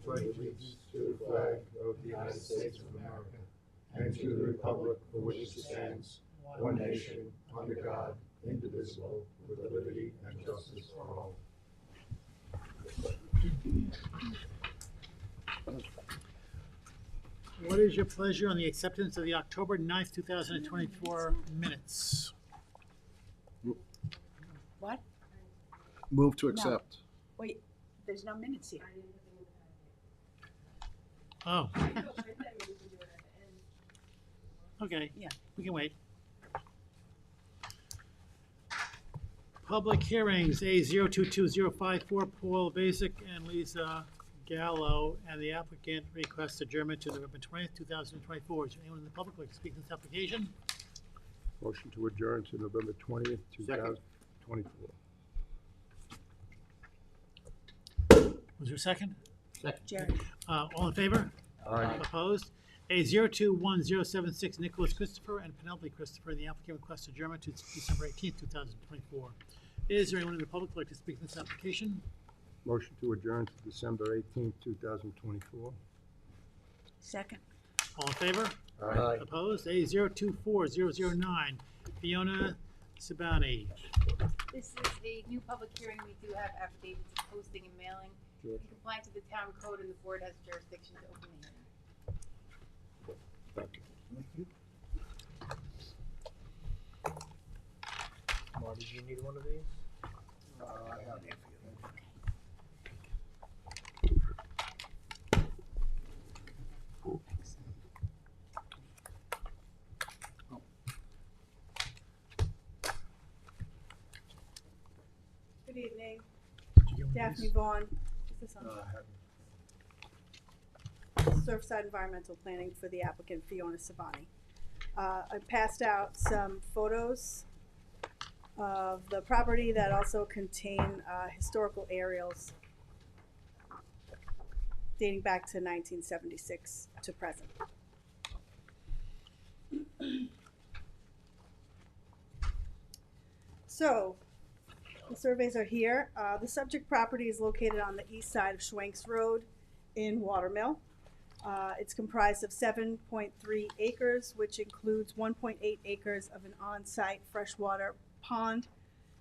pledge allegiance to the flag of the United States of America and to the republic for which it stands, one nation, under God, indivisible, with liberty and justice for all. What is your pleasure on the acceptance of the October 9th, 2024 minutes? What? Move to accept. Wait, there's no minutes here. Oh. Okay, Yeah. we can wait. Public hearings, A022054, Paul Basic and Lisa Gallo, and the applicant requests adjournment to November 20th, 2024. Is there anyone in the public like to speak to this application? Motion to adjourn to November 20th, 2024. Was there a second? Jerry. All in favor? Aye. Opposed? A021076, Nicholas Christopher and Penelope Christopher, and the applicant requests adjournment to December 18th, 2024. Is there anyone in the public who would like to speak to this application? Motion to adjourn to December 18th, 2024. Second. All in favor? Aye. Opposed? A024009, Fiona Sabani. This is a new public hearing. We do have affidavits of posting and mailing. In compliance with the town code, and the board has jurisdiction to open the hearing. Thank you. Marty, do you need one of these? I have it. Good evening, Did you get one of Daphne these? Vaughn. Is this on? I have Surfside Environmental Planning for the applicant Fiona Savani. I passed out some photos of the property that also contain historical aerials dating back to 1976 to present. So, the surveys are here. The subject property is located on the east side of Schwenks Road in Watermill. It's comprised of 7.3 acres, which includes 1.8 acres of an on-site freshwater pond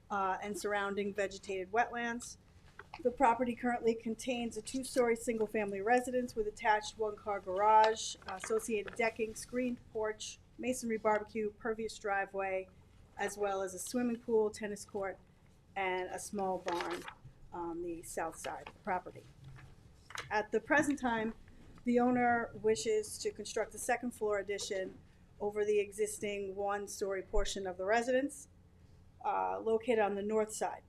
and surrounding vegetated wetlands. The property currently contains a two-story single-family residence with attached one-car garage, associated decking, screened porch, masonry barbecue, pervious driveway, as well as a swimming pool, tennis court, and a small barn on the south side of the property. At the present time, the owner wishes to construct a second floor addition over the existing one-story portion of the residence located on the north side.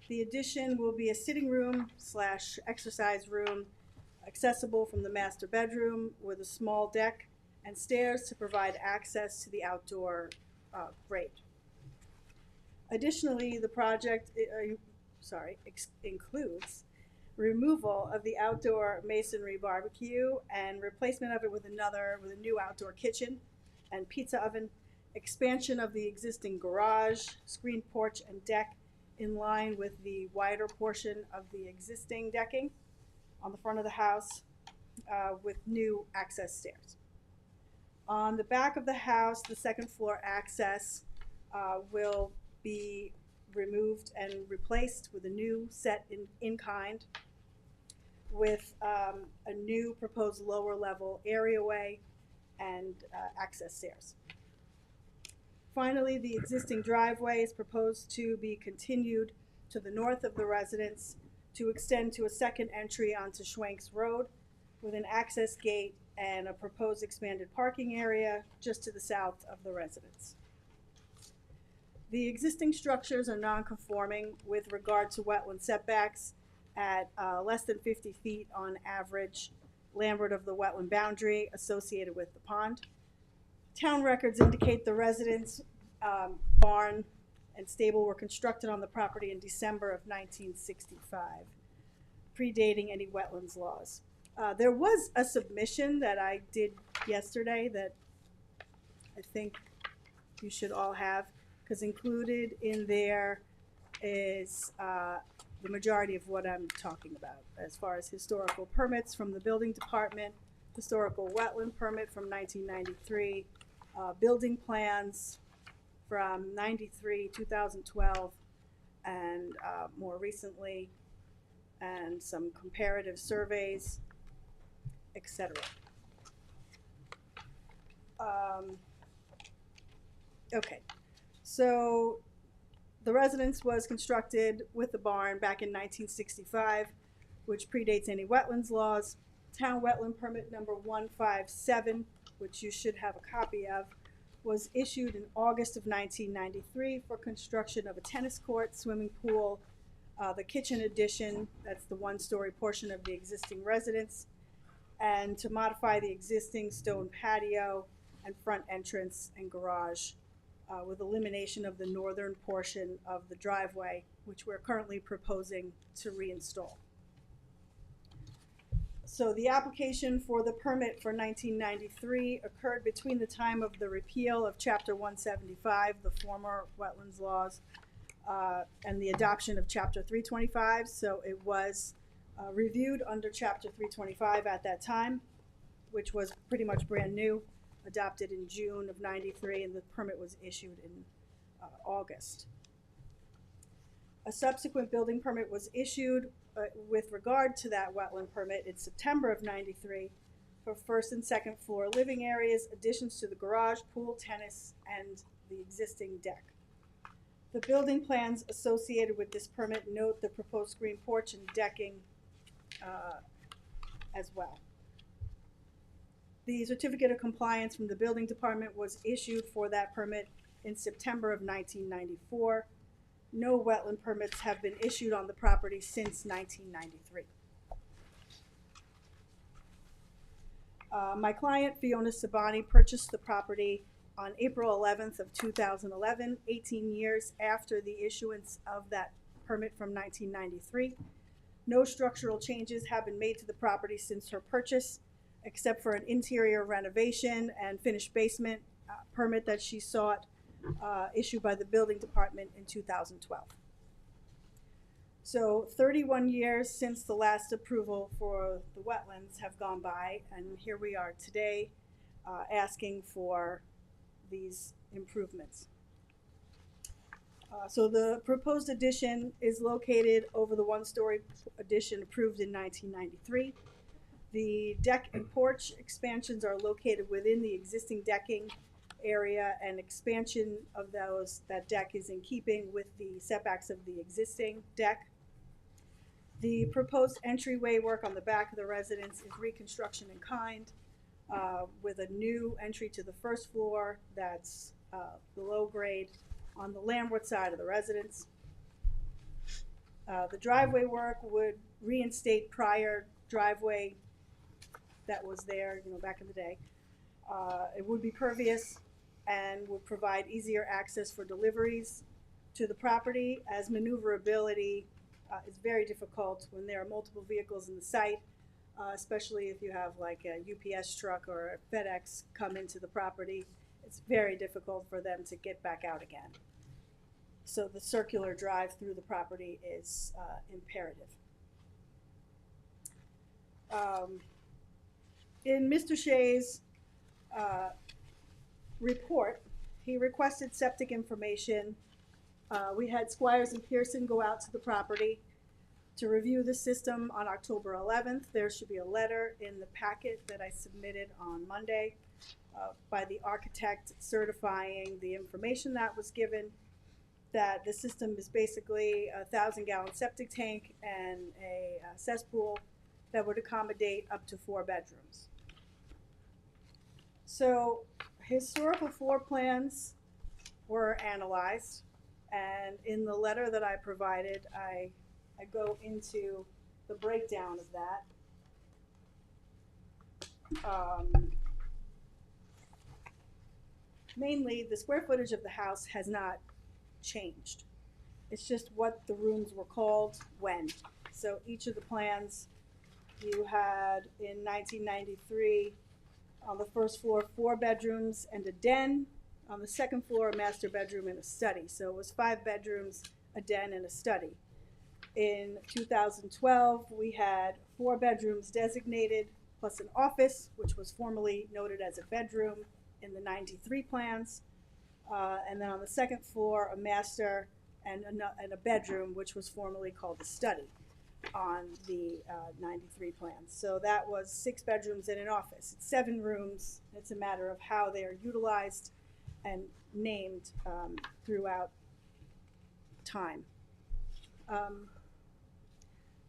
The addition will be a sitting room / exercise room accessible from the master bedroom with a small deck and stairs to provide access to the outdoor grade. Additionally, the project includes removal of the outdoor masonry barbecue and replacement of it with a new outdoor kitchen and pizza oven, expansion of the existing garage, screened porch and deck in line with the wider portion of the existing decking on the front of the house with new access stairs. On the back of the house, the second floor access will be removed and replaced with a new set in kind with a new proposed lower level areaway and access stairs. Finally, the existing driveway is proposed to be continued to the north of the residence to extend to a second entry onto Schwenks Road with an access gate and a proposed expanded parking area just to the south of the residence. The existing structures are non-conforming with regard to wetland setbacks at less than 50 feet on average landward of the wetland boundary associated with the pond. Town records indicate the residence, barn, and stable were constructed on the property in December of 1965, predating any wetlands laws. There was a submission that I did yesterday that I think you should all have, because included in there is the majority of what I'm talking about, as far as historical permits from the building department, historical wetland permit from 1993, building plans from 93, 2012, and more recently, and some comparative surveys, etc. Okay, so the residence was constructed with the barn back in 1965, which predates any wetlands laws. Town wetland permit number 157, which you should have a copy of, was issued in August of 1993 for construction of a tennis court, swimming pool, the kitchen addition, that's the one-story portion of the existing residence, and to modify the existing stone patio and front entrance and garage with elimination of the northern portion of the driveway, which we're currently proposing to reinstall. So the application for the permit for 1993 occurred between the time of the repeal of Chapter 175, the former wetlands laws, and the adoption of Chapter 325. So it was reviewed under Chapter 325 at that time, which was pretty much brand new, adopted in June of 93, and the permit was issued in August. A subsequent building permit was issued with regard to that wetland permit in September of 93 for first and second floor living areas, additions to the garage, pool, tennis, and the existing deck. The building plans associated with this permit note the proposed screen porch and decking as well. The certificate of compliance from the building department was issued for that permit in September of 1994. No wetland permits have been issued on the property since 1993. My client, Fiona Sabani, purchased the property on April 11th of 2011, 18 years after the issuance of that permit from 1993. No structural changes have been made to the property since her purchase, except for an interior renovation and finished basement permit that she sought issued by the building department in 2012. So 31 years since the last approval for the wetlands have gone by, and here we are today asking for these improvements. So the proposed addition is located over the one-story addition approved in 1993. The deck and porch expansions are located within the existing decking area, and expansion of that deck is in keeping with the setbacks of the existing deck. The proposed entryway work on the back of the residence is reconstruction in kind, with a new entry to the first floor that's below grade on the landward side of the residence. The driveway work would reinstate prior driveway that was there, back in the day. It would be pervious and would provide easier access for deliveries to the property, as maneuverability is very difficult when there are multiple vehicles in the site, especially if you have like a UPS truck or a FedEx come into the property. It's very difficult for them to get back out again. So the circular drive through the property is imperative. In Mr. Shea's report, he requested septic information. We had Squires and Pearson go out to the property to review the system on October 11th. There should be a letter in the packet that I submitted on Monday by the architect certifying the information that was given, that the system is basically a 1,000-gallon septic tank and a cesspool that would accommodate up to 4 bedrooms. So historical floor plans were analyzed, and in the letter that I provided, I go into the breakdown of that. Mainly, the square footage of the house has not changed. It's just what the rooms were called when. So each of the plans you had in 1993, on the first floor, 4 bedrooms and a den. On the second floor, a master bedroom and a study. So it was 5 bedrooms, a den, and a study. In 2012, we had 4 bedrooms designated, plus an office, which was formerly noted as a bedroom in the 93 plans. And then on the second floor, a master and a bedroom, which was formerly called a study on the 93 plans. So that was 6 bedrooms and an office. It's 7 rooms. It's a matter of how they are utilized and named throughout time.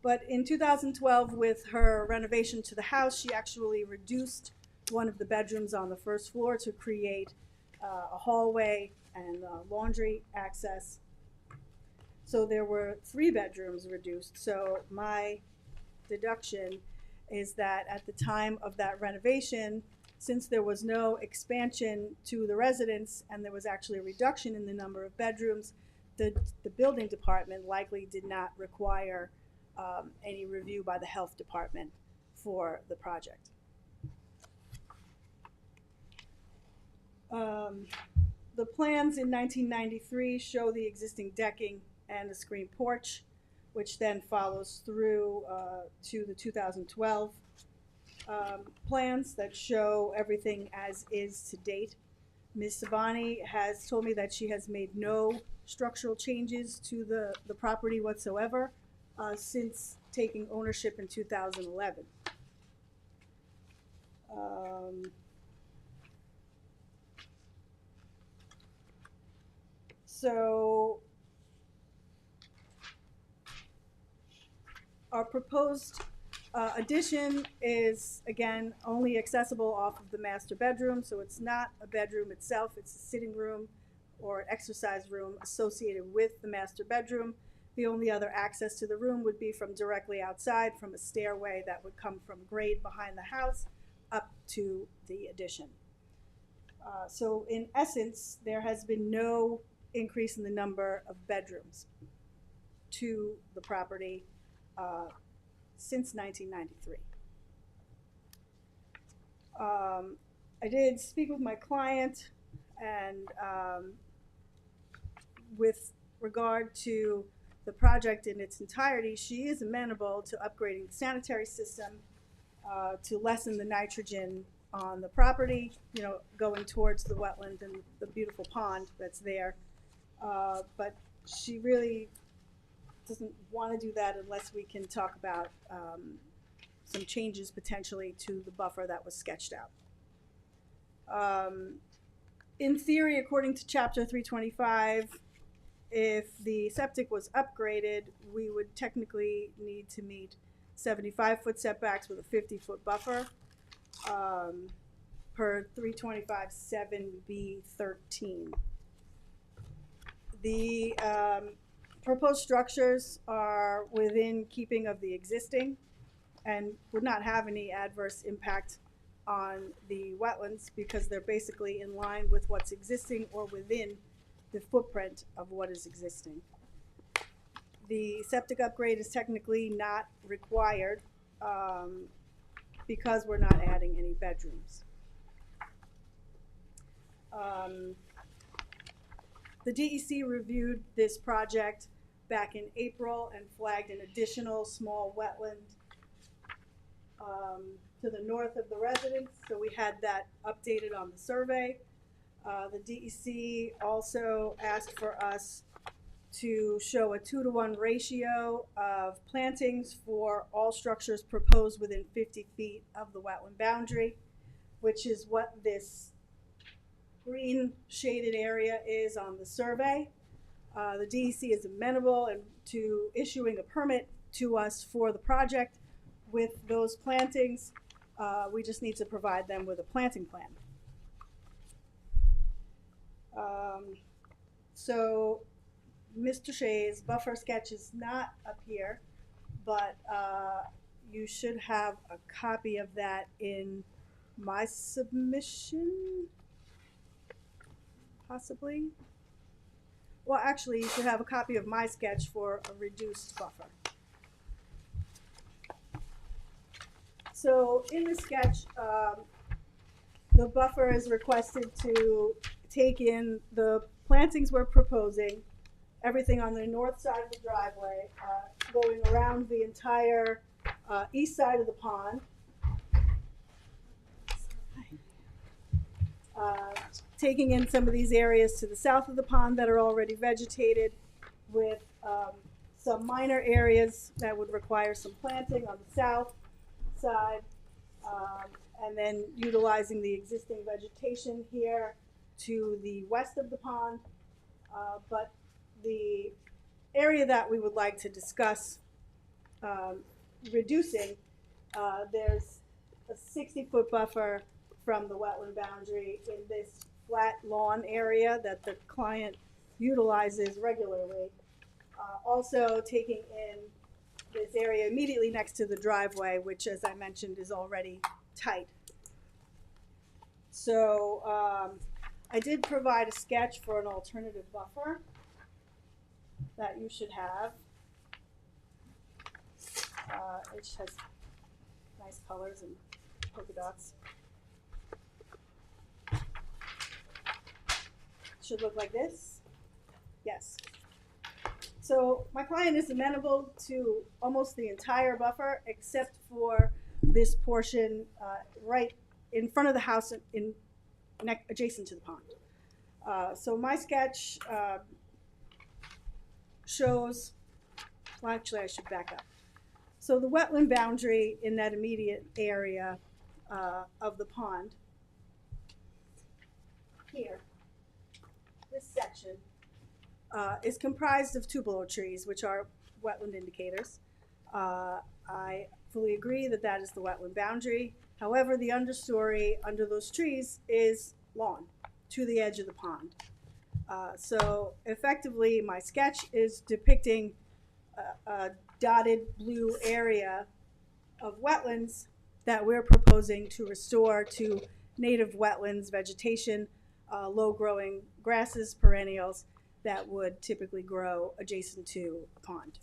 But in 2012, with her renovation to the house, she actually reduced one of the bedrooms on the first floor to create a hallway and laundry access. So there were 3 bedrooms reduced. So my deduction is that at the time of that renovation, since there was no expansion to the residence and there was actually a reduction in the number of bedrooms, the building department likely did not require any review by the health department for the project. The plans in 1993 show the existing decking and a screen porch, which then follows through to the 2012 plans that show everything as is to date. Ms. Sabani has told me that she has made no structural changes to the property whatsoever since taking ownership in 2011. So our proposed addition is, again, only accessible off of the master bedroom, so it's not a bedroom itself, it's a sitting room or an exercise room associated with the master bedroom. The only other access to the room would be from directly outside, from a stairway that would come from grade behind the house up to the addition. So in essence, there has been no increase in the number of bedrooms to the property since 1993. I did speak with my client, and with regard to the project in its entirety, she is amenable to upgrading the sanitary system to lessen the nitrogen on the property, you know, going towards the wetland and the beautiful pond that's there. But she really doesn't want to do that unless we can talk about some changes potentially to the buffer that was sketched out. In theory, according to Chapter 325, if the septic was upgraded, we would technically need to meet 75-foot setbacks with a 50-foot buffer per 325-7B13. The proposed structures are within keeping of the existing and would not have any adverse impact on the wetlands because they're basically in line with what's existing or within the footprint of what is existing. The septic upgrade is technically not required because we're not adding any bedrooms. The DEC reviewed this project back in April and flagged an additional small wetland to the north of the residence, so we had that updated on the survey. The DEC also asked for us to show a 2-to-1 ratio of plantings for all structures proposed within 50 feet of the wetland boundary, which is what this green shaded area is on the survey. The DEC is amenable to issuing a permit to us for the project with those plantings. We just need to provide them with a planting plan. So Mr. Shea's buffer sketch is not up here, but you should have a copy of that in my submission, possibly. Well, actually, you should have a copy of my sketch for a reduced buffer. So in the sketch, the buffer is requested to take in the plantings we're proposing everything on the north side of the driveway, going around the entire east side of the pond. Taking in some of these areas to the south of the pond that are already vegetated, with some minor areas that would require some planting on the south side, and then utilizing the existing vegetation here to the west of the pond. But the area that we would like to discuss reducing, there's a 60-foot buffer from the wetland boundary in this flat lawn area that the client utilizes regularly. Also taking in this area immediately next to the driveway, which, as I mentioned, is already tight. So I did provide a sketch for an alternative buffer that you should have. It has nice colors and polka dots. Should look like this. Yes. So my client is amenable to almost the entire buffer except for this portion right in front of the house adjacent to the pond. So my sketch shows, well, actually I should back up. So the wetland boundary in that immediate area of the pond here, this section, is comprised of tupelo trees, which are wetland indicators. I fully agree that that is the wetland boundary. However, the understory under those trees is lawn to the edge of the pond. So effectively, my sketch is depicting a dotted blue area of wetlands that we're proposing to restore to native wetlands vegetation, low-growing grasses, perennials that would typically grow adjacent to a pond.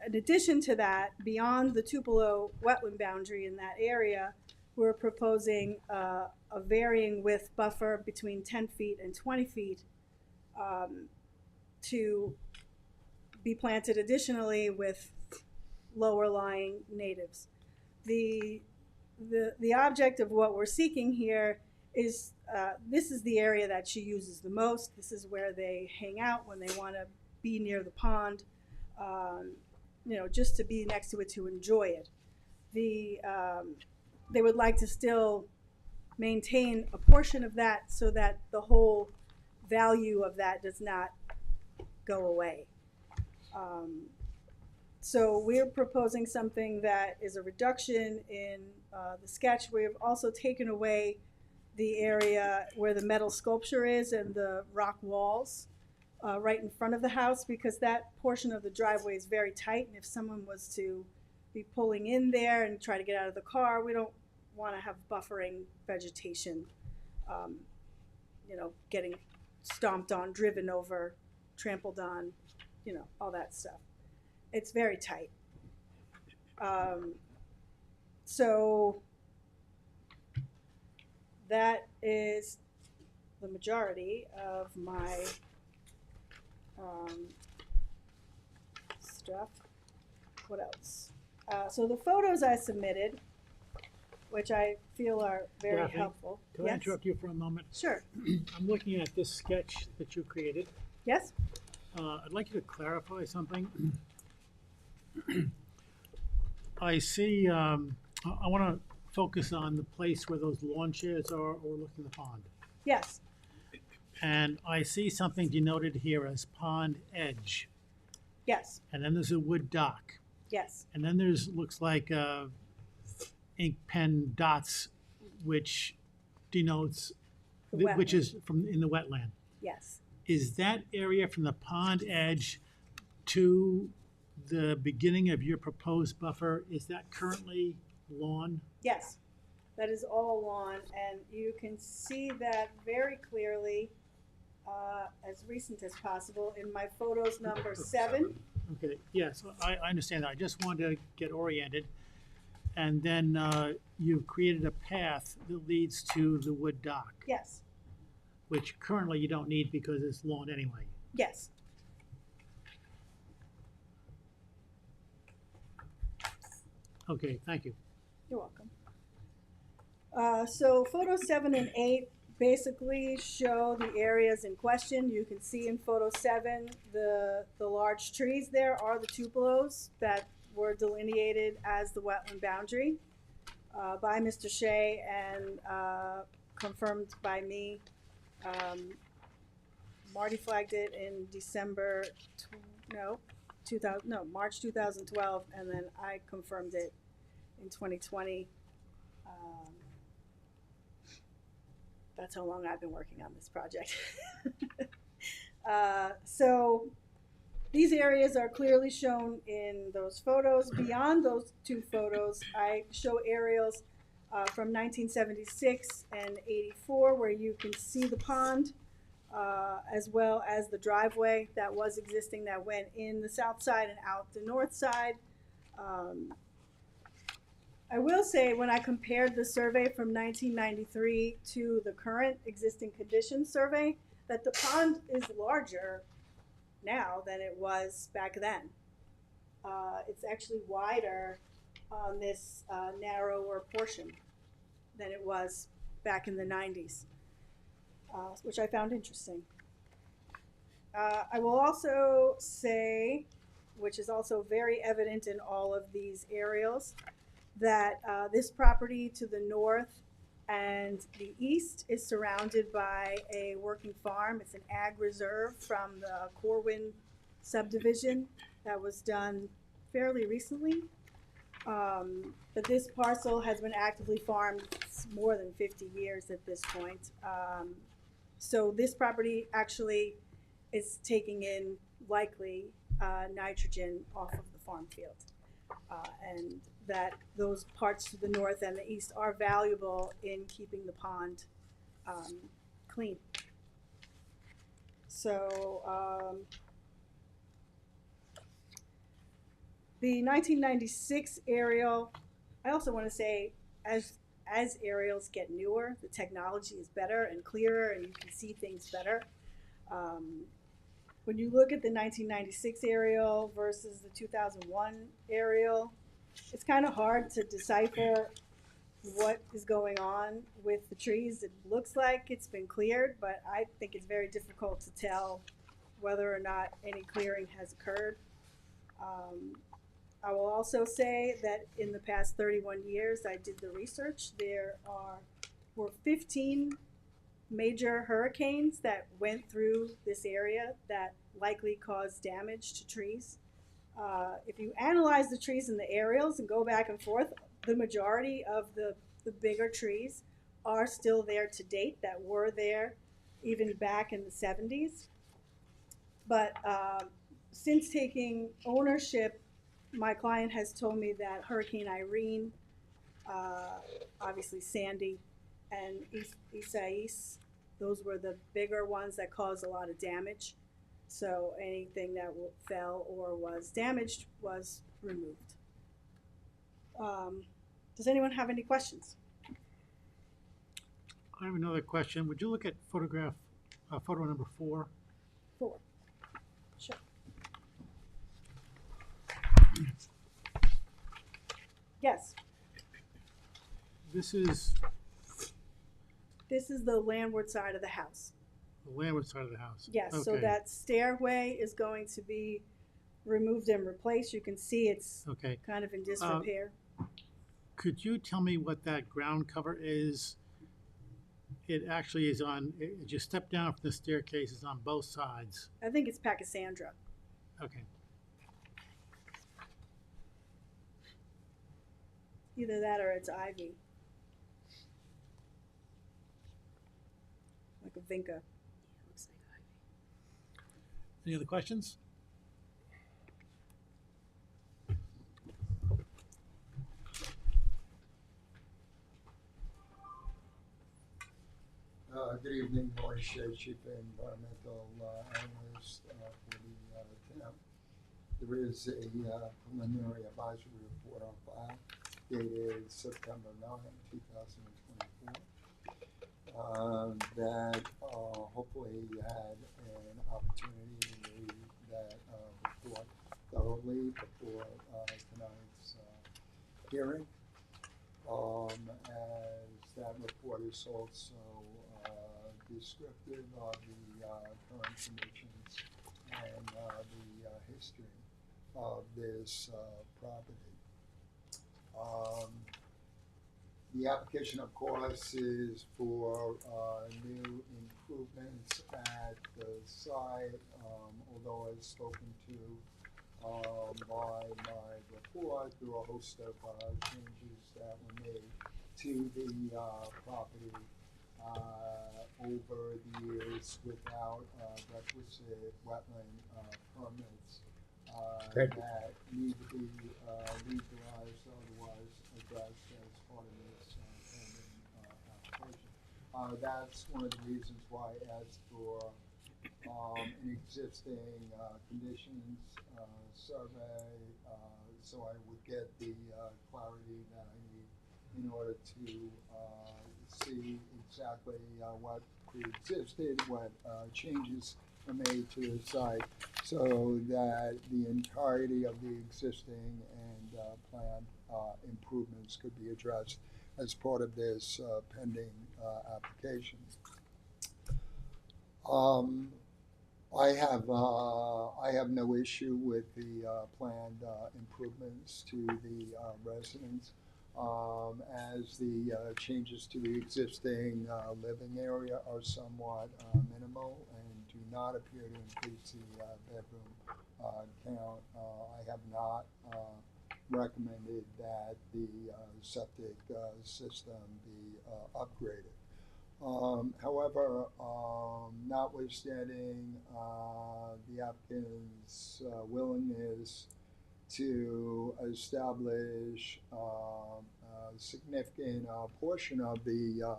In addition to that, beyond the Tupelo wetland boundary in that area, we're proposing a varying width buffer between 10 feet and 20 feet to be planted additionally with lower lying natives. The object of what we're seeking here is this is the area that she uses the most. This is where they hang out when they want to be near the pond, you know, just to be next to it to enjoy it. They would like to still maintain a portion of that so that the whole value of that does not go away. So we're proposing something that is a reduction in the sketch. We've also taken away the area where the metal sculpture is and the rock walls right in front of the house, because that portion of the driveway is very tight, and if someone was to be pulling in there and try to get out of the car, we don't want to have buffering vegetation, you know, getting stomped on, driven over, trampled on, you know, all that stuff. It's very tight. So that is the majority of my stuff. What else? So the photos I submitted, which I feel are very Daphne, helpful. Can I interrupt you for a moment? Sure. I'm looking at this sketch that you created. Yes? I'd like you to clarify something. I see, I want to focus on the place where those lawn chairs are overlooking the pond. Yes. And I see something denoted here as pond edge. Yes. And then there's a wood dock. Yes. And then there's, looks like ink pen dots, which denotes, The which wetland. is from in the wetland. Yes. Is that area from the pond edge to the beginning of your proposed buffer, is that currently lawn? Yes. That is all lawn, and you can see that very clearly, as recent as possible, in my photos number 7. Okay, yes, I understand that. I just wanted to get oriented. And then you've created a path that leads to the wood dock, Yes. which currently you don't need because it's lawn anyway. Yes. Okay, thank you. You're welcome. So photo 7 and 8 basically show the areas in question. You can see in photo 7, the large trees there are the tupelos that were delineated as the wetland boundary by Mr. Shea and confirmed by me. Marty flagged it in March 2012, and then I confirmed it in 2020. That's how long I've been working on this project. So these areas are clearly shown in those photos. Beyond those two photos, I show aerials from 1976 and 84 where you can see the pond, as well as the driveway that was existing that went in the south side and out the north side. I will say when I compared the survey from 1993 to the current existing conditions survey, that the pond is larger now than it was back then. It's actually wider on this narrower portion than it was back in the 90s, which I found interesting. I will also say, which is also very evident in all of these aerials, that this property to the north and the east is surrounded by a working farm. It's an ag reserve from the Corwin subdivision that was done fairly recently. But this parcel has been actively farmed more than 50 years at this point. So this property actually is taking in likely nitrogen off of the farm field. And that those parts to the north and the east are valuable in keeping the pond clean. So the 1996 aerial, I also want to say, as aerials get newer, the technology is better and clearer and you can see things better. When you look at the 1996 aerial versus the 2001 aerial, it's kind of hard to decipher what is going on with the trees. It looks like it's been cleared, but I think it's very difficult to tell whether or not any clearing has occurred. I will also say that in the past 31 years, I did the research. There were 15 major hurricanes that went through this area that likely caused damage to trees. If you analyze the trees in the aerials and go back and forth, the majority of the bigger trees are still there to date that were there even back in the 70s. But since taking ownership, my client has told me that Hurricane Irene, obviously Sandy, and Isaias, those were the bigger ones that caused a lot of damage. So anything that fell or was damaged was removed. Does anyone have any questions? I have another question. Would you look at photo number 4? 4. Sure. Yes. This is the landward side of the house. the landward side of the house. Yes, Okay. so that stairway is going to be removed and replaced. You can see it's Okay. kind of in disrepair. Could you tell me what that ground cover is? It actually is on, as you step down from the staircase, it's on both sides. I think it's Pachysandra. Okay. Either that or it's ivy. Like a vinca. Any other questions? Good evening, Marty Shea, Chief Environmental Analyst for the town. There is a preliminary advisory report on file dated September 9, 2024. that hopefully you had an opportunity to read that report thoroughly before tonight's hearing. As that report is also descriptive of the current conditions and the history of this property. The application, of course, is for new improvements at the site, although as spoken to by my report, there were a host of changes that were made to the property over the years without requisite wetland permits that need to be legalized, otherwise addressed as part of this pending application. That's one of the reasons why I asked for an existing conditions survey, so I would get the clarity that I need in order to see exactly what pre-existed, what changes are made to the site, so that the entirety of the existing and planned improvements could be addressed as part of this pending application. I have no issue with the planned improvements to the residents, as the changes to the existing living area are somewhat minimal and do not appear to increase the bedroom count. I have not recommended that the septic system be upgraded. However, notwithstanding the applicant's willingness to establish a significant portion of the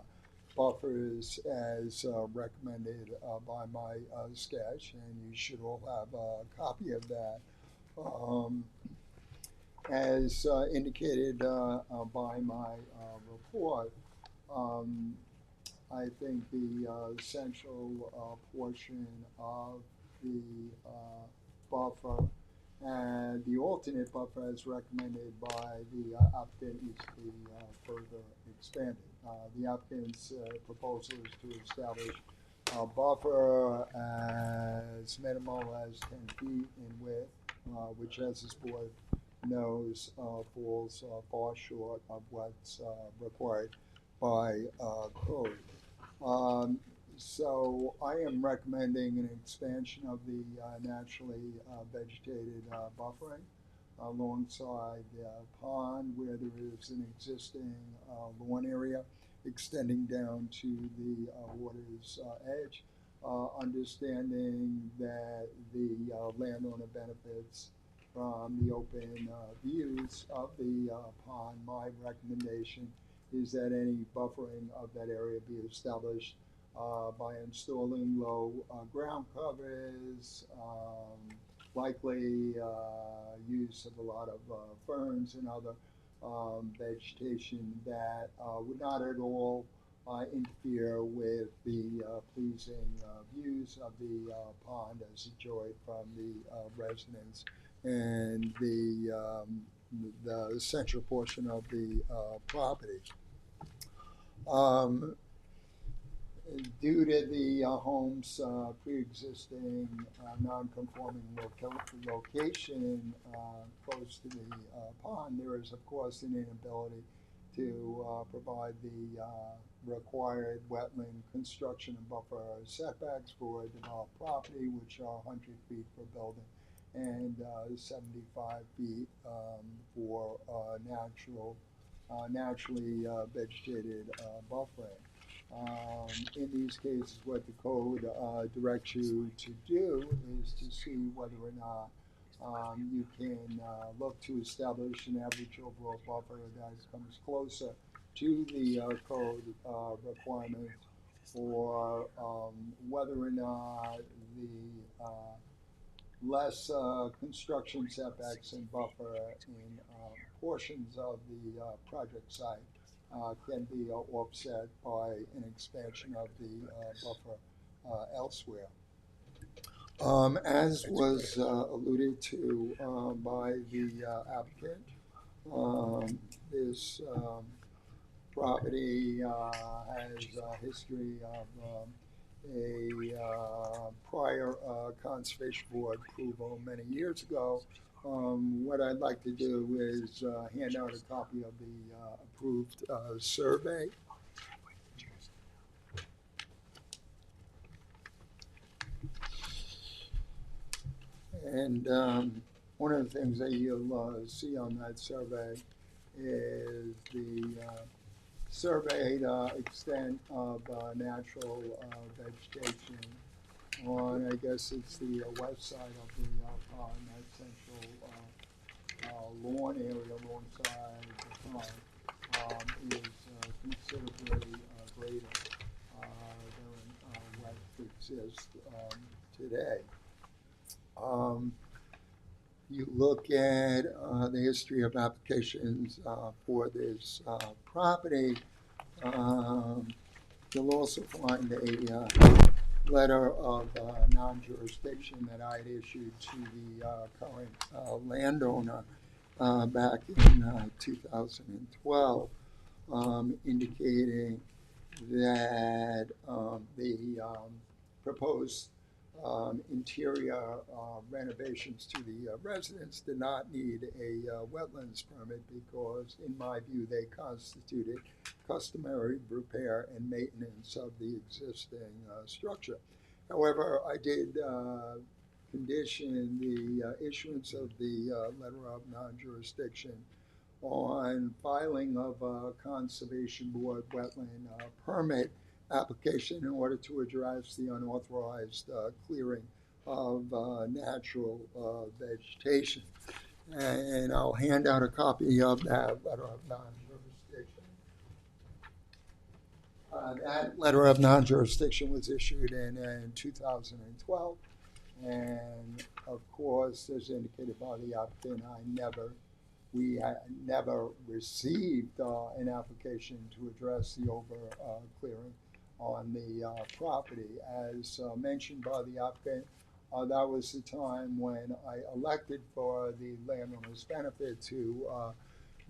buffers as recommended by my sketch, and you should all have a copy of that. As indicated by my report, I think the central portion of the buffer and the alternate buffer as recommended by the applicant is to be further expanded. The applicant's proposal is to establish a buffer as minimal as 10 feet in width, which, as this board knows, falls far short of what's required by code. So I am recommending an expansion of the naturally vegetated buffering alongside the pond, where there is an existing lawn area extending down to the water's edge, understanding that the landowner benefits from the open views of the pond. My recommendation is that any buffering of that area be established by installing low ground covers, likely use of a lot of ferns and other vegetation that would not at all interfere with the pleasing views of the pond as enjoyed from the residents and the central portion of the property. Due to the home's pre-existing non-conforming location close to the pond, there is of course an inability to provide the required wetland construction and buffer setbacks for developed property, which are 100 feet for building and 75 feet for naturally vegetated buffering. In these cases, what the code directs you to do is to see whether or not you can look to establish an average overall buffer that comes closer to the code requirement, or whether or not the less construction setbacks and buffer in portions of the project site can be offset by an expansion of the buffer elsewhere. As was alluded to by the applicant, this property has a history of a prior Conservation Board approval many years ago. What I'd like to do is hand out a copy of the approved survey. And one of the things that you'll see on that survey is the surveyed extent of natural vegetation on, I guess it's the west side of the pond, that central lawn area alongside the pond is considerably greater than what exists today. You look at the history of applications for this property, you'll also find a letter of non-jurisdiction that I had issued to the current landowner back in 2012, indicating that the proposed interior renovations to the residence did not need a wetlands permit because, in my view, they constituted customary repair and maintenance of the existing structure. However, I did condition the issuance of the letter of non-jurisdiction on filing of a Conservation Board wetland permit application in order to address the unauthorized clearing of natural vegetation. And I'll hand out a copy of that letter of non-jurisdiction. That letter of non-jurisdiction was issued in 2012. And of course, as indicated by the applicant, we never received an application to address the over clearing on the property. As mentioned by the applicant, that was the time when I elected for the landowner's benefit to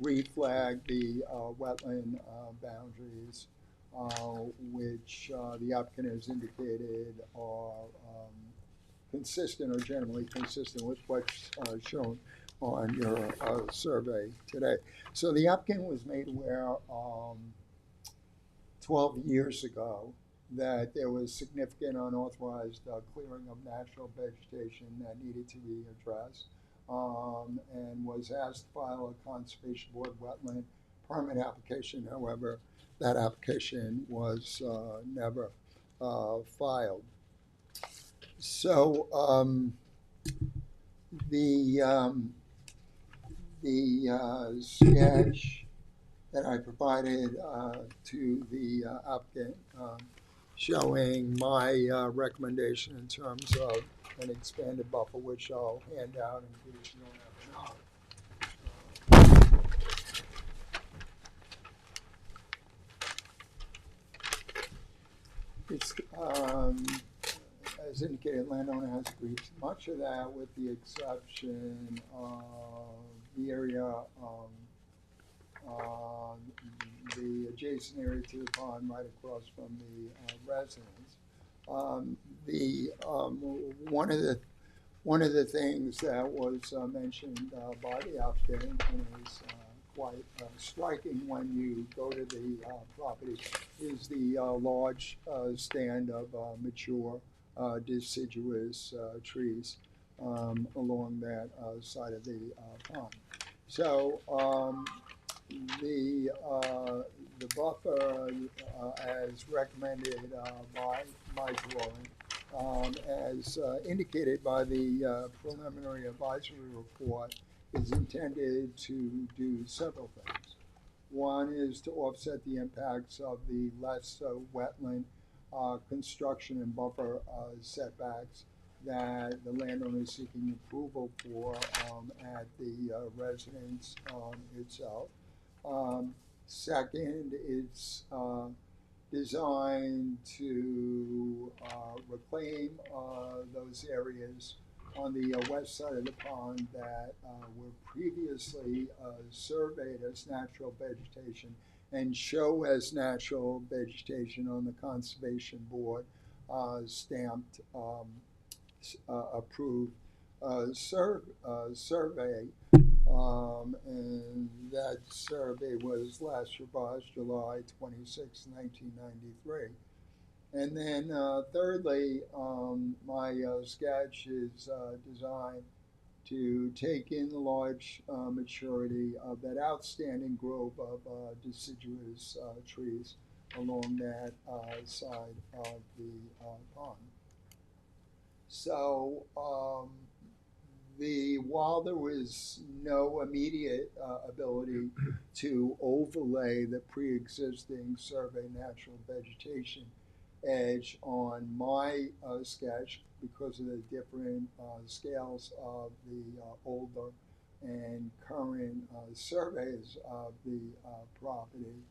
reflag the wetland boundaries, which the applicant has indicated are consistent or generally consistent with what's shown on your survey today. So the applicant was made aware 12 years ago that there was significant unauthorized clearing of natural vegetation that needed to be addressed, and was asked to file a Conservation Board wetland permit application. However, that application was never filed. So the sketch that I provided to the applicant showing my recommendation in terms of an expanded buffer, which I'll hand out in case you don't have enough. It's, as indicated, landowner has agreed to much of that with the exception of the area, the adjacent area to the pond right across from the residence. One of the things that was mentioned by the applicant and is quite striking when you go to the property is the large stand of mature deciduous trees along that side of the pond. So the buffer, as recommended by my drawing, as indicated by the preliminary advisory report, is intended to do several things. One is to offset the impacts of the less wetland construction and buffer setbacks that the landowner is seeking approval for at the residence itself. Second, it's designed to reclaim those areas on the west side of the pond that were previously surveyed as natural vegetation and show as natural vegetation on the Conservation Board stamped approved survey. And that survey was last revised July 26, 1993. And then thirdly, my sketch is designed to take in the large maturity of that outstanding grove of deciduous trees along that side of the pond. So while there was no immediate ability to overlay the pre-existing survey natural vegetation edge on my sketch because of the different scales of the older and current surveys of the property.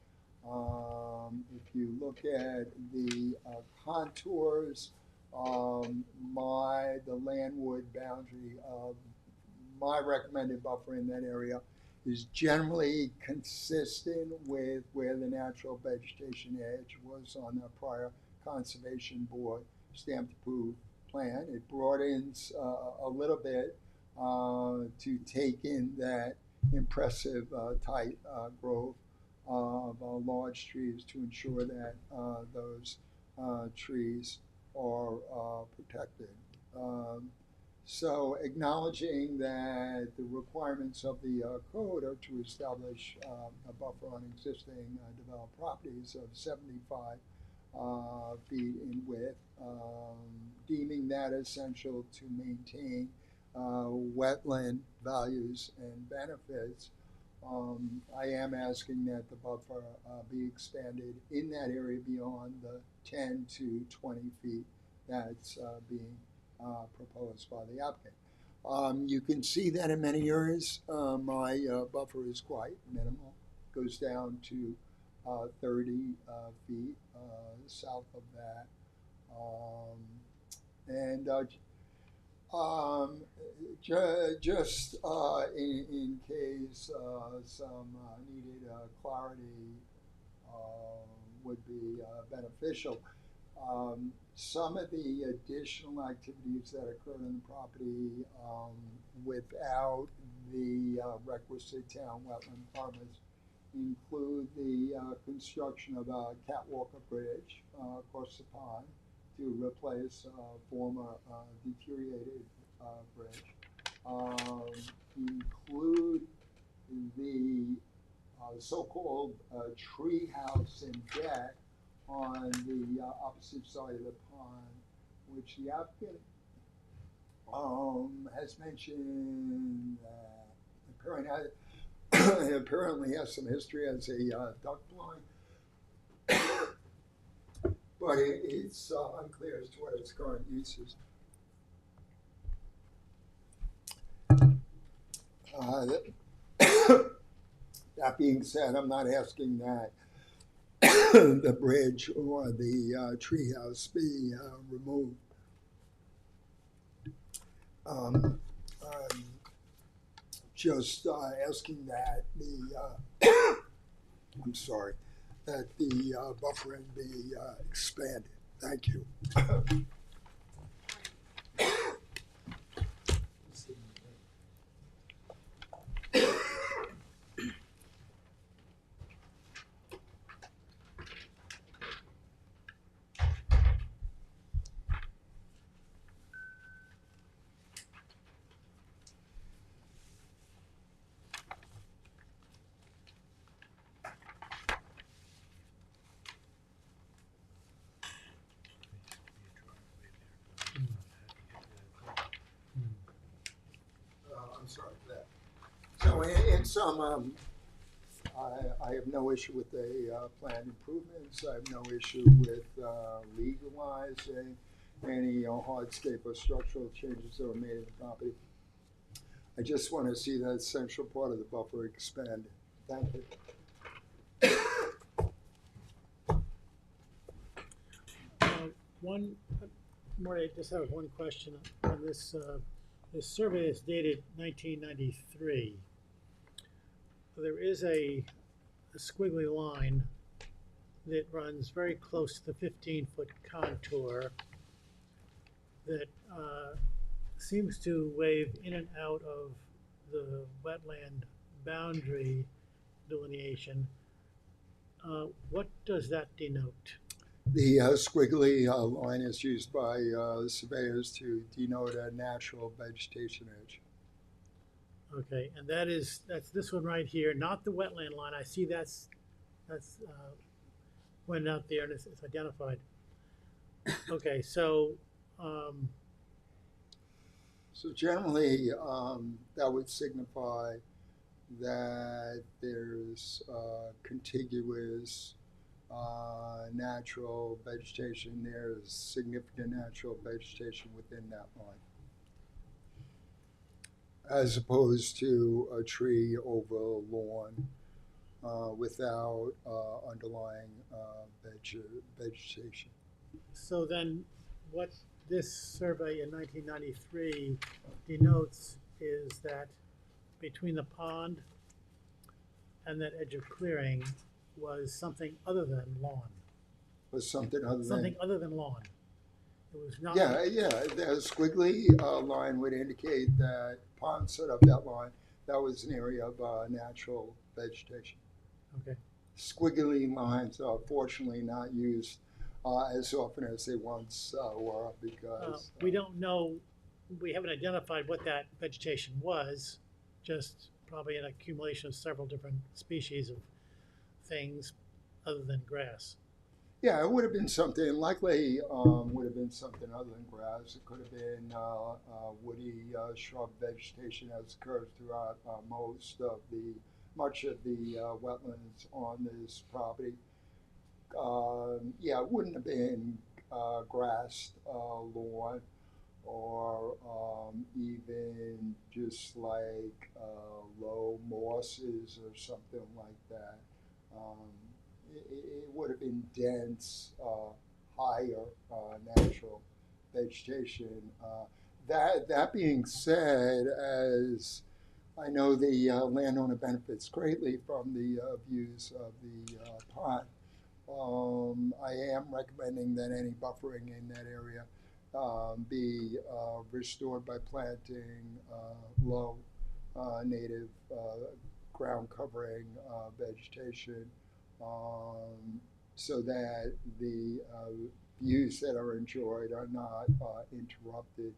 If you look at the contours, the landward boundary of my recommended buffer in that area is generally consistent with where the natural vegetation edge was on the prior Conservation Board stamped approved plan. It broadens a little bit to take in that impressive tight growth of large trees to ensure that those trees are protected. So acknowledging that the requirements of the code are to establish a buffer on existing developed properties of 75 feet in width, deeming that essential to maintain wetland values and benefits, I am asking that the buffer be expanded in that area beyond the 10 to 20 feet that's being proposed by the applicant. You can see that in many areas my buffer is quite minimal, goes down to 30 feet south of that. Just in case some needed clarity would be beneficial, some of the additional activities that occurred on the property without the requisite town wetland permits include the construction of a catwalk bridge across the pond to replace a former deteriorated bridge. Include the so-called tree house and deck on the opposite side of the pond, which the applicant has mentioned apparently has some history as a duck blind, but it's unclear as to what its current use is. That being said, I'm not asking that the bridge or the treehouse be removed. I'm just asking that that the buffering be expanded. Thank you. I'm sorry for that. So in sum, I have no issue with the planned improvements. I have no issue with legalizing any hardscape or structural changes that were made to the property. I just want to see that central part of the buffer expanded. Thank you. One, Marty, I just have one question on this. This survey is dated 1993. There is a squiggly line that runs very close to the 15-foot contour that seems to wave in and out of the wetland boundary delineation. What does that denote? The squiggly line is used by surveyors to denote a natural vegetation edge. Okay, and that's this one right here, not the wetland line. I see that's pointed out there and it's identified. Okay, so So generally, that would signify that there's contiguous natural vegetation. There's significant natural vegetation within that line, as opposed to a tree over a lawn without underlying vegetation. so then what this survey in 1993 denotes is that between the pond and that edge of clearing was something other than lawn. Was something other than Something other than lawn. It was not. Yeah. The squiggly line would indicate that pond set up that line. That was an area of natural vegetation. Okay. Squiggly lines are fortunately not used as often as they once were because We don't know, we haven't identified what that vegetation was, just probably an accumulation of several different species of things other than grass. yeah, it would have been something likely. Would have been something other than grass. It could have been woody shrub vegetation as occurs throughout much of the wetlands on this property. It wouldn't have been grassed lawn or even just like low mosses or something like that. It would have been dense, higher natural vegetation. That being said, as I know the landowner benefits greatly from the views of the pond, I am recommending that any buffering in that area be restored by planting low native ground covering vegetation so that the views that are enjoyed are not interrupted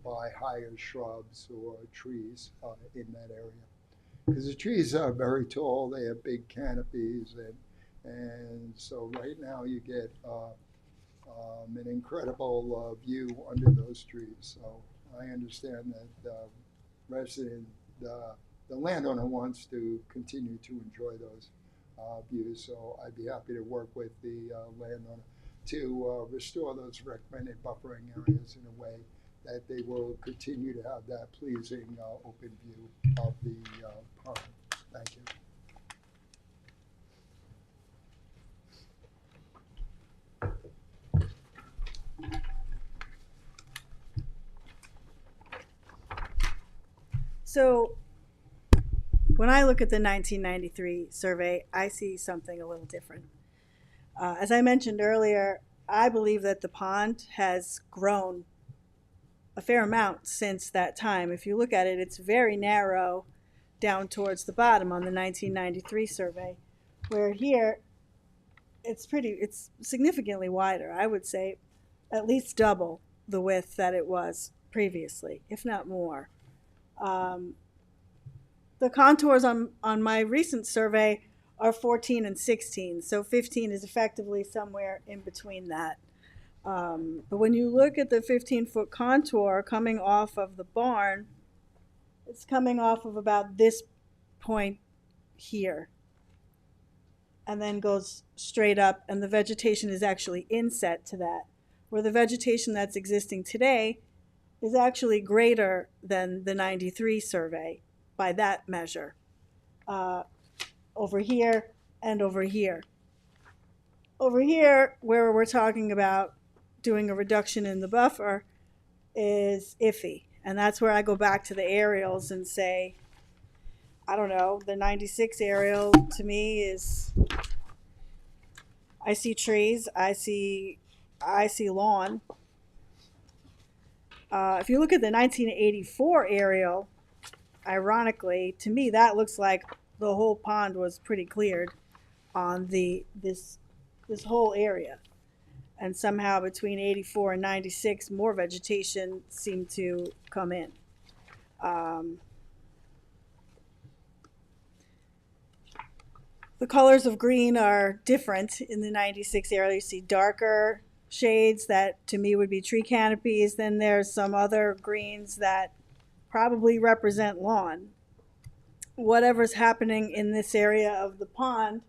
by higher shrubs or trees in that area. Because the trees are very tall, they have big canopies, and so right now you get an incredible view under those trees. So I understand that the landowner wants to continue to enjoy those views. So I'd be happy to work with the landowner to restore those recommended buffering areas in a way that they will continue to have that pleasing open view of the pond. Thank you. So when I look at the 1993 survey, I see something a little different. As I mentioned earlier, I believe that the pond has grown a fair amount since that time. If you look at it, it's very narrow down towards the bottom on the 1993 survey, where here it's significantly wider. I would say at least double the width that it was previously, if not more. The contours on my recent survey are 14 and 16, so 15 is effectively somewhere in between that. But when you look at the 15-foot contour coming off of the barn, it's coming off of about this point here, and then goes straight up, and the vegetation is actually inset to that, where the vegetation that's existing today is actually greater than the 93 survey by that measure, over here and over here. Over here, where we're talking about doing a reduction in the buffer is iffy. And that's where I go back to the aerials and say, I don't know, the 96 aerial to me is, I see trees, I see lawn. If you look at the 1984 aerial, ironically, to me that looks like the whole pond was pretty cleared on this whole area. And somehow between 84 and 96, more vegetation seemed to come in. The colors of green are different in the 96 area. You see darker shades that to me would be tree canopies. Then there's some other greens that probably represent lawn. Whatever's happening in this area of the pond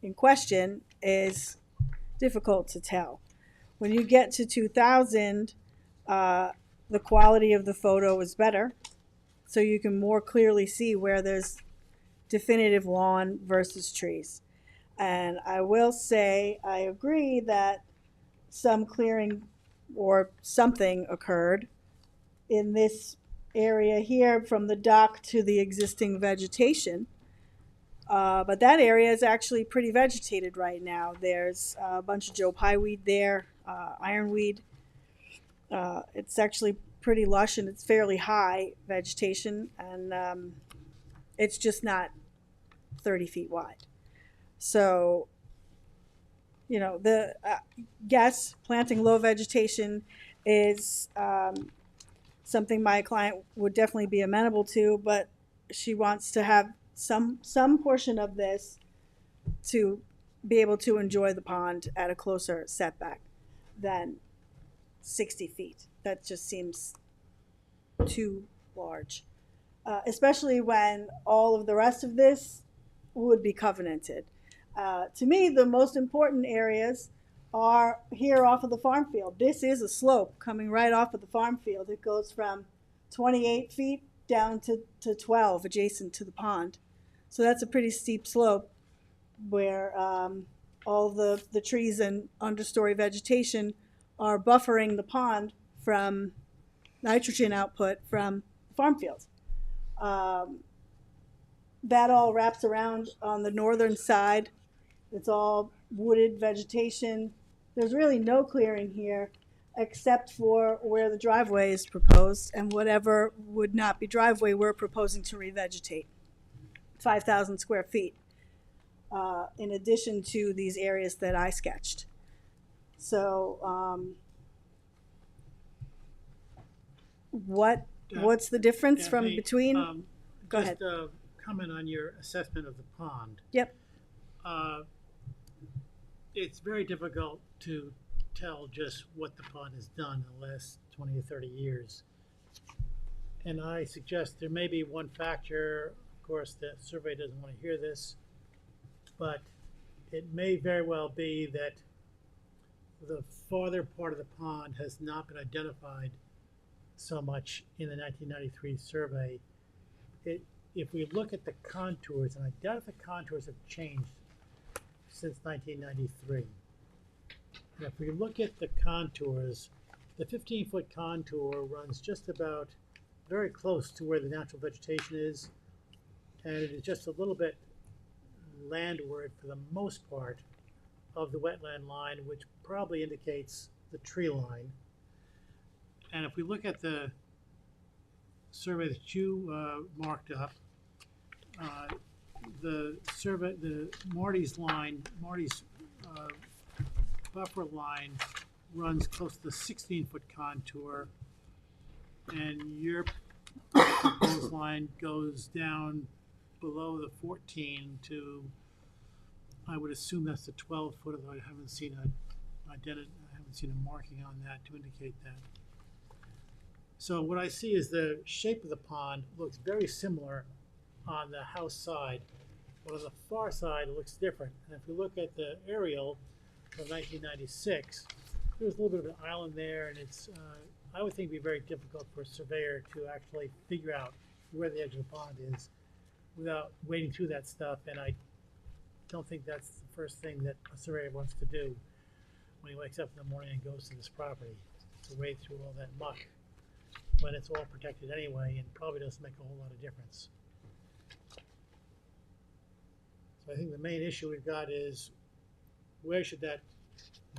in question is difficult to tell. When you get to 2000, the quality of the photo is better, so you can more clearly see where there's definitive lawn versus trees. And I will say I agree that some clearing or something occurred in this area here from the dock to the existing vegetation. But that area is actually pretty vegetated right now. There's a bunch of Joe Pye weed there, ironweed. It's actually pretty lush and it's fairly high vegetation, and it's just not 30 feet wide. So, you know, yes, planting low vegetation is something my client would definitely be amenable to, but she wants to have some portion of this to be able to enjoy the pond at a closer setback than 60 feet. That just seems too large, especially when all of the rest of this would be covenanted. To me, the most important areas are here off of the farm field. This is a slope coming right off of the farm field. It goes from 28 feet down to 12 adjacent to the pond. So that's a pretty steep slope where all the trees and understory vegetation are buffering the pond from nitrogen output from farm fields. That all wraps around on the northern side. It's all wooded vegetation. There's really no clearing here except for where the driveway is proposed and whatever would not be driveway we're proposing to revegetate. 5,000 square feet in addition to these areas that I sketched. So what's the difference from Anthony, between? Go ahead. Just comment on your assessment of the pond. Yep. It's very difficult to tell just what the pond has done in the last 20 or 30 years. And I suggest there may be one factor. Of course, the survey doesn't want to hear this, but it may very well be that the farther part of the pond has not been identified so much in the 1993 survey. If we look at the contours, and identify contours have changed since 1993. And if we look at the contours, the 15-foot contour runs just about very close to where the natural vegetation is, and it is just a little bit landward for the most part of the wetland line, which probably indicates the tree line. And if we look at the survey that you marked up, the survey, Marty's buffer line runs close to the 16-foot contour, and your proposed line goes down below the 14 to, I would assume that's the 12-foot, although I haven't seen a marking on that to indicate that. So what I see is the shape of the pond looks very similar on the house side, but on the far side it looks different. And if you look at the aerial from 1996, there's a little bit of an island there, and it's I would think it'd be very difficult for a surveyor to actually figure out where the edge of the pond is without wading through that stuff, and I don't think that's the first thing that a surveyor wants to do when he wakes up in the morning and goes to this property to wade through all that muck when it's all protected anyway and probably doesn't make a whole lot of difference. So I think the main issue we've got is where should that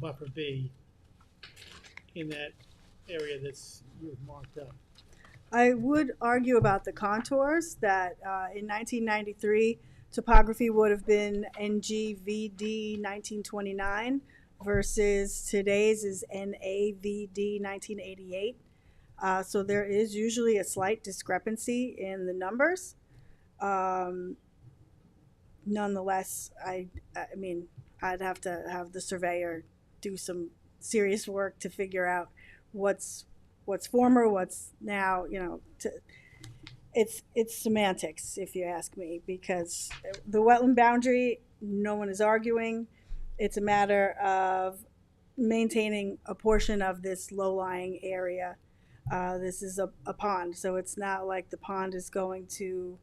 buffer be in that area that's you've marked up? I would argue about the contours that in 1993, topography would have been NGVD 1929 versus today's is NAVD 1988. So there is usually a slight discrepancy in the numbers. Nonetheless, I mean, I'd have to have the surveyor do some serious work to figure out what's former, what's now, you know, it's semantics, if you ask me, because the wetland boundary, no one is arguing. It's a matter of maintaining a portion of this low-lying area. This is a pond, so it's not like the pond is going to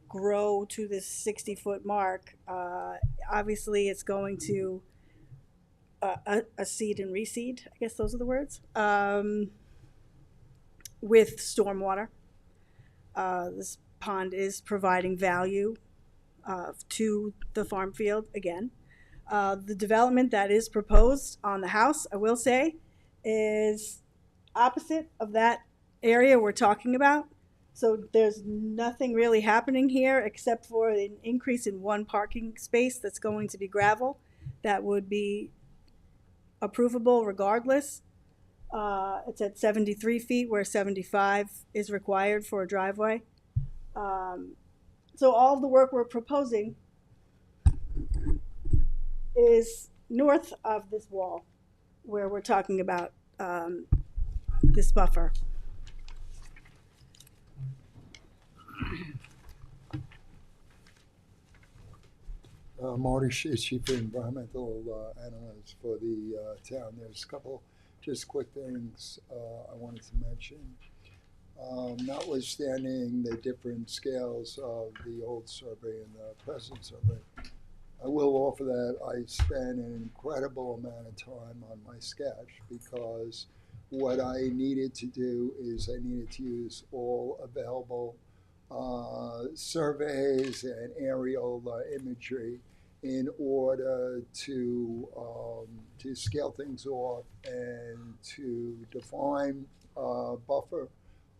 grow to this 60-foot mark. Obviously, it's going to seed and reseed, I guess those are the words, with stormwater. This pond is providing value to the farm field again. The development that is proposed on the house, I will say, is opposite of that area we're talking about. So there's nothing really happening here except for an increase in one parking space that's going to be gravel that would be approvable regardless. It's at 73 feet where 75 is required for a driveway. So all of the work we're proposing is north of this wall where we're talking about this buffer. Marty Sheets, Chief Environmental Analyst for the town. There's a couple just quick things I wanted to mention. Notwithstanding the different scales of the old survey and the present survey, I will offer that I spent an incredible amount of time on my sketch because what I needed to do is I needed to use all available surveys and aerial imagery in order to scale things off and to define a buffer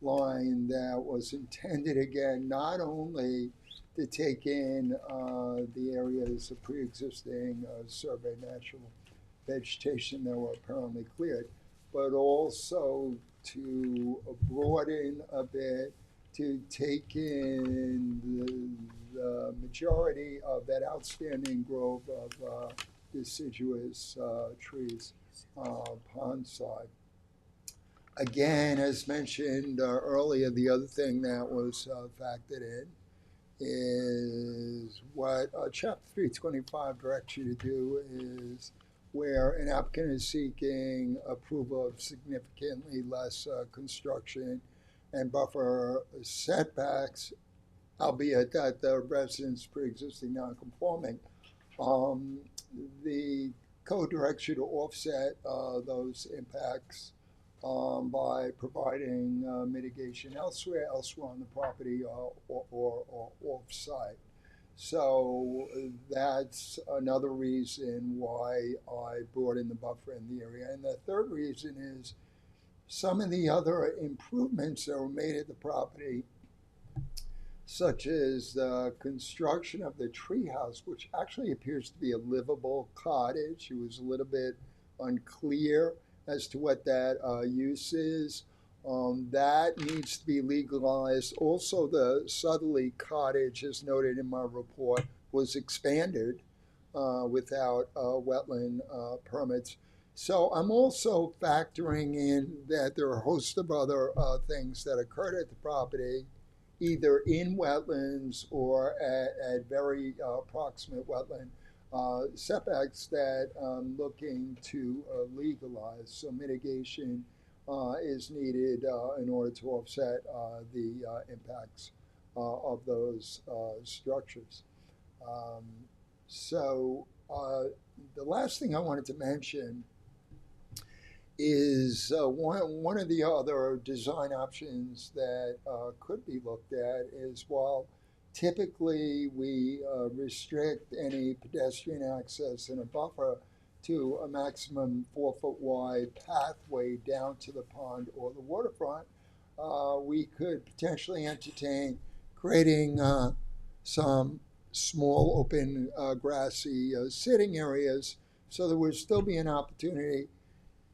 line that was intended, again, not only to take in the areas of pre-existing survey natural vegetation that were apparently cleared, but also to broaden a bit, to take in the majority of that outstanding grove of deciduous trees pondside. Again, as mentioned earlier, the other thing that was factored in is what Chapter 325 directs you to do is where an applicant is seeking approval of significantly less construction and buffer setbacks, albeit that the residence pre-existing non-conforming. The code directs you to offset those impacts by providing mitigation elsewhere on the property or off-site. So that's another reason why I brought in the buffer in the area. And the third reason is some of the other improvements that were made at the property, such as the construction of the treehouse, which actually appears to be a livable cottage. It was a little bit unclear as to what that use is. That needs to be legalized. Also, the southerly cottage, as noted in my report, was expanded without wetland permits. So I'm also factoring in that there are a host of other things that occurred at the property, either in wetlands or at very proximate wetland setbacks that I'm looking to legalize. So mitigation is needed in order to offset the impacts of those structures. So The last thing I wanted to mention is one of the other design options that could be looked at is, while typically we restrict any pedestrian access in a buffer to a maximum 4-foot wide pathway down to the pond or the waterfront, we could potentially entertain creating some small open grassy sitting areas, so there would still be an opportunity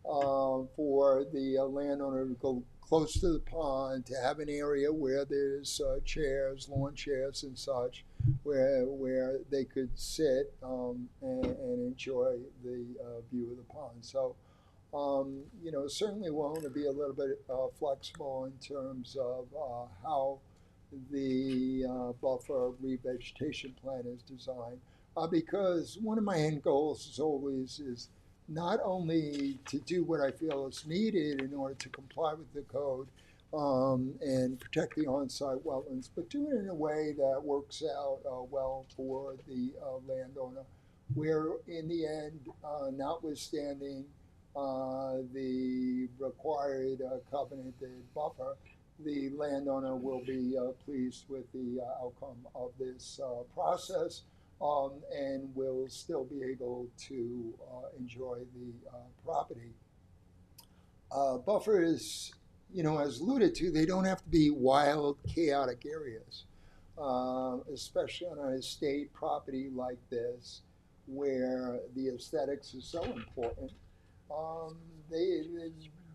for the landowner to go close to the pond, to have an area where there's chairs, lawn chairs and such, where they could sit and enjoy the view of the pond. So, certainly willing to be a little bit flexible in terms of how the buffer revegetation plan is designed, because one of my end goals is not only to do what I feel is needed in order to comply with the code and protect the on-site wetlands, but do it in a way that works out well for the landowner, where in the end, notwithstanding the required covenanted buffer, the landowner will be pleased with the outcome of this process, and will still be able to enjoy the property. Buffers, as alluded to, they don't have to be wild, chaotic areas, especially on an estate property like this, where the aesthetics is so important.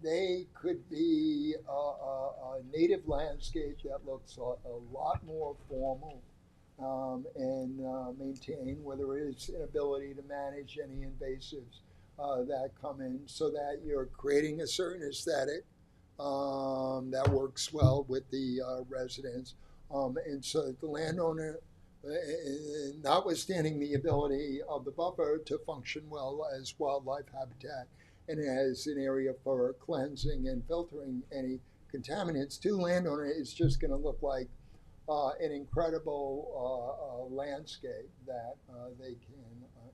They could be a native landscape that looks a lot more formal and maintain, where there is an ability to manage any invasives that come in, so that you're creating a certain aesthetic that works well with the residents. And so that the landowner, notwithstanding the ability of the buffer to function well as wildlife habitat and as an area for cleansing and filtering any contaminants, to the landowner, it's just going to look like an incredible landscape that they can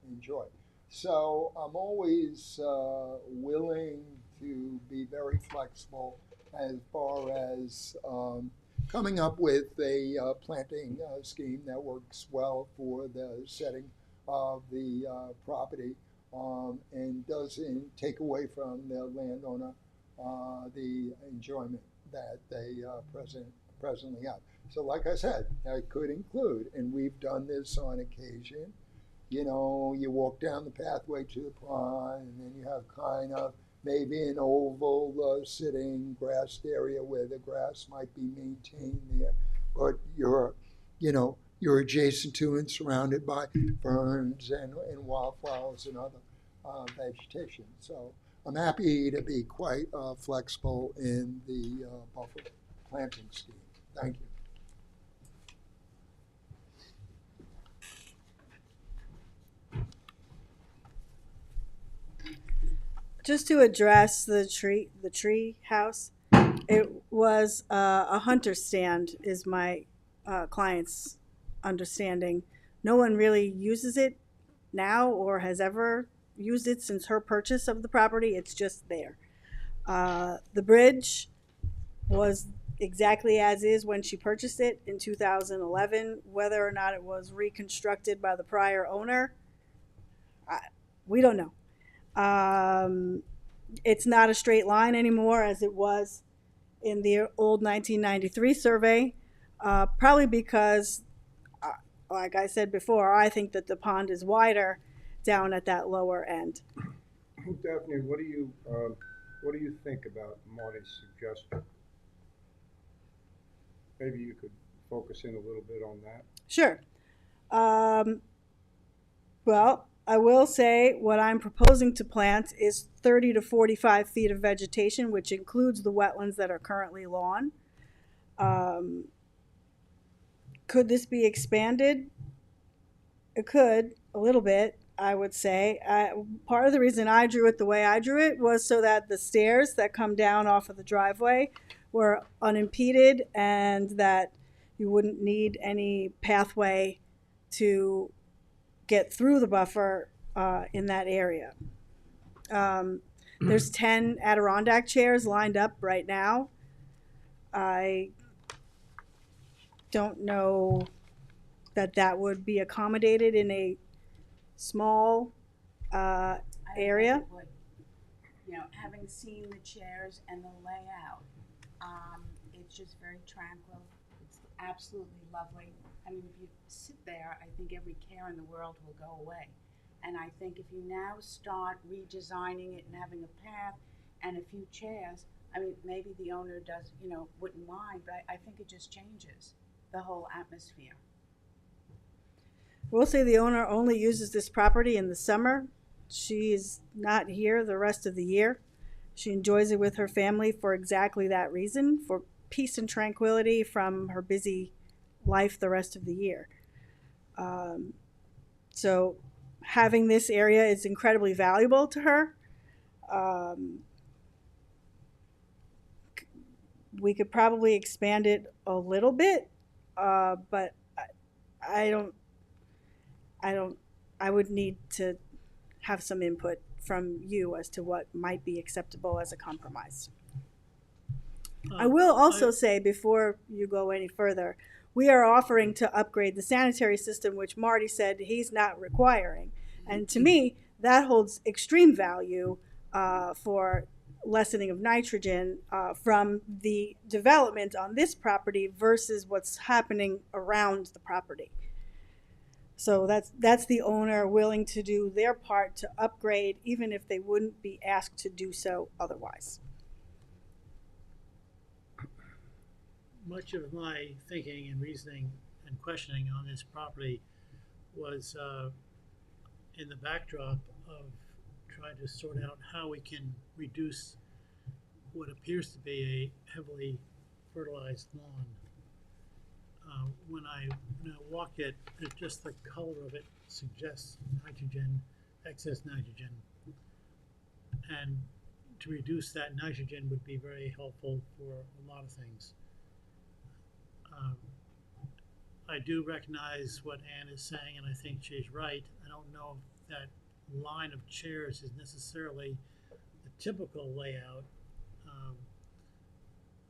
enjoy. So I'm always willing to be very flexible as far as coming up with a planting scheme that works well for the setting of the property and doesn't take away from the landowner the enjoyment that they presently have. So like I said, that could include, and we've done this on occasion, you walk down the pathway to the pond, and then you have kind of maybe an oval sitting grassed area where the grass might be maintained there, but you're adjacent to and surrounded by ferns and wildflowers and other vegetation. So I'm happy to be quite flexible in the buffer planting scheme. Thank you. Just to address the tree house, it was a hunter stand, is my client's understanding. No one really uses it now or has ever used it since her purchase of the property. It's just there. The bridge was exactly as is when she purchased it in 2011. Whether or not it was reconstructed by the prior owner, we don't know. It's not a straight line anymore as it was in the old 1993 survey, probably because, like I said before, I think that the pond is wider down at that lower end. Daphne, what do you think about Marty's suggestion? Maybe you could focus in a little bit on that. Sure. Well, I will say what I'm proposing to plant is 30 to 45 feet of vegetation, which includes the wetlands that are currently lawn. Could this be expanded? It could, a little bit, I would say. Part of the reason I drew it the way I drew it was so that the stairs that come down off of the driveway were unimpeded, and that you wouldn't need any pathway to get through the buffer in that area. There's 10 Adirondack chairs lined up right now. I don't know that would be accommodated in a small I don't area. think it would. You know, having seen the chairs and the layout, it's just very tranquil. It's absolutely lovely. I mean, if you sit there, I think every care in the world will go away. And I think if you now start redesigning it and having a path and a few chairs, I mean, maybe the owner does, wouldn't mind, but I think it just changes the whole atmosphere. We'll say the owner only uses this property in the summer. She is not here the rest of the year. She enjoys it with her family for exactly that reason, for peace and tranquility from her busy life the rest of the year. So having this area is incredibly valuable to her. We could probably expand it a little bit, but I would need to have some input from you as to what might be acceptable as a compromise. I will also say, before you go any further, we are offering to upgrade the sanitary system, which Marty said he's not requiring. And to me, that holds extreme value for lessening of nitrogen from the development on this property versus what's happening around the property. So that's the owner willing to do their part to upgrade, even if they wouldn't be asked to do so otherwise. Much of my thinking and reasoning and questioning on this property was in the backdrop of trying to sort out how we can reduce what appears to be a heavily fertilized lawn. When I walk it, just the color of it suggests nitrogen, excess nitrogen. And to reduce that nitrogen would be very helpful for a lot of things. I do recognize what Ann is saying, and I think she's right. I don't know if that line of chairs is necessarily the typical layout.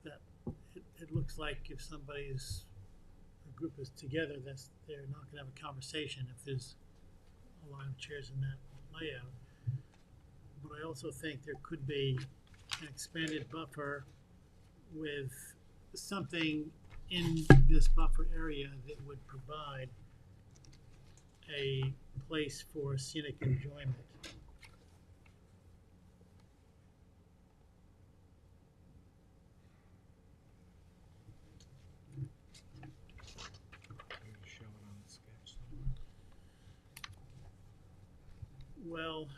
That it looks like if a group is together, they're not going to have a conversation if there's a line of chairs in that layout. But I also think there could be an expanded buffer with something in this buffer area that would provide a place for scenic enjoyment. Show it on the sketch somewhere. Well,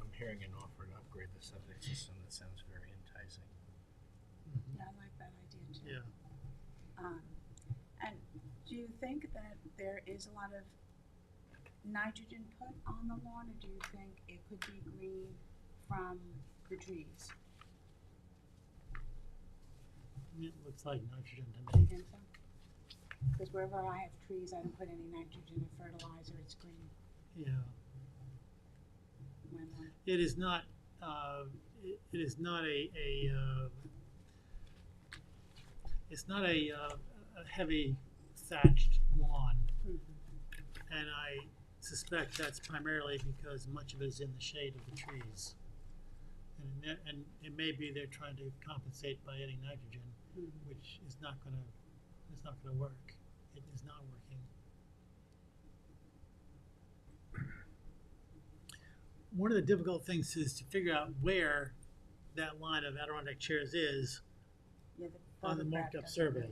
I'm hearing an offer to upgrade the septic system that sounds very enticing. Yeah, I like that idea too. yeah. And do you think that there is a lot of nitrogen put on the lawn, or do you think it could be green from the trees? It looks like nitrogen to Do you me. think so? Because wherever I have trees, I don't put any nitrogen or fertilizer, it's green. Yeah. My lawn. It is not. It is not it's not a heavy thatched lawn, and I suspect that's primarily because much of it is in the shade of the trees. And it may be they're trying to compensate by adding nitrogen, which is not gonna work. It is not working. One of the difficult things is to figure out where that line of Adirondack chairs is Yeah, on the marked up survey.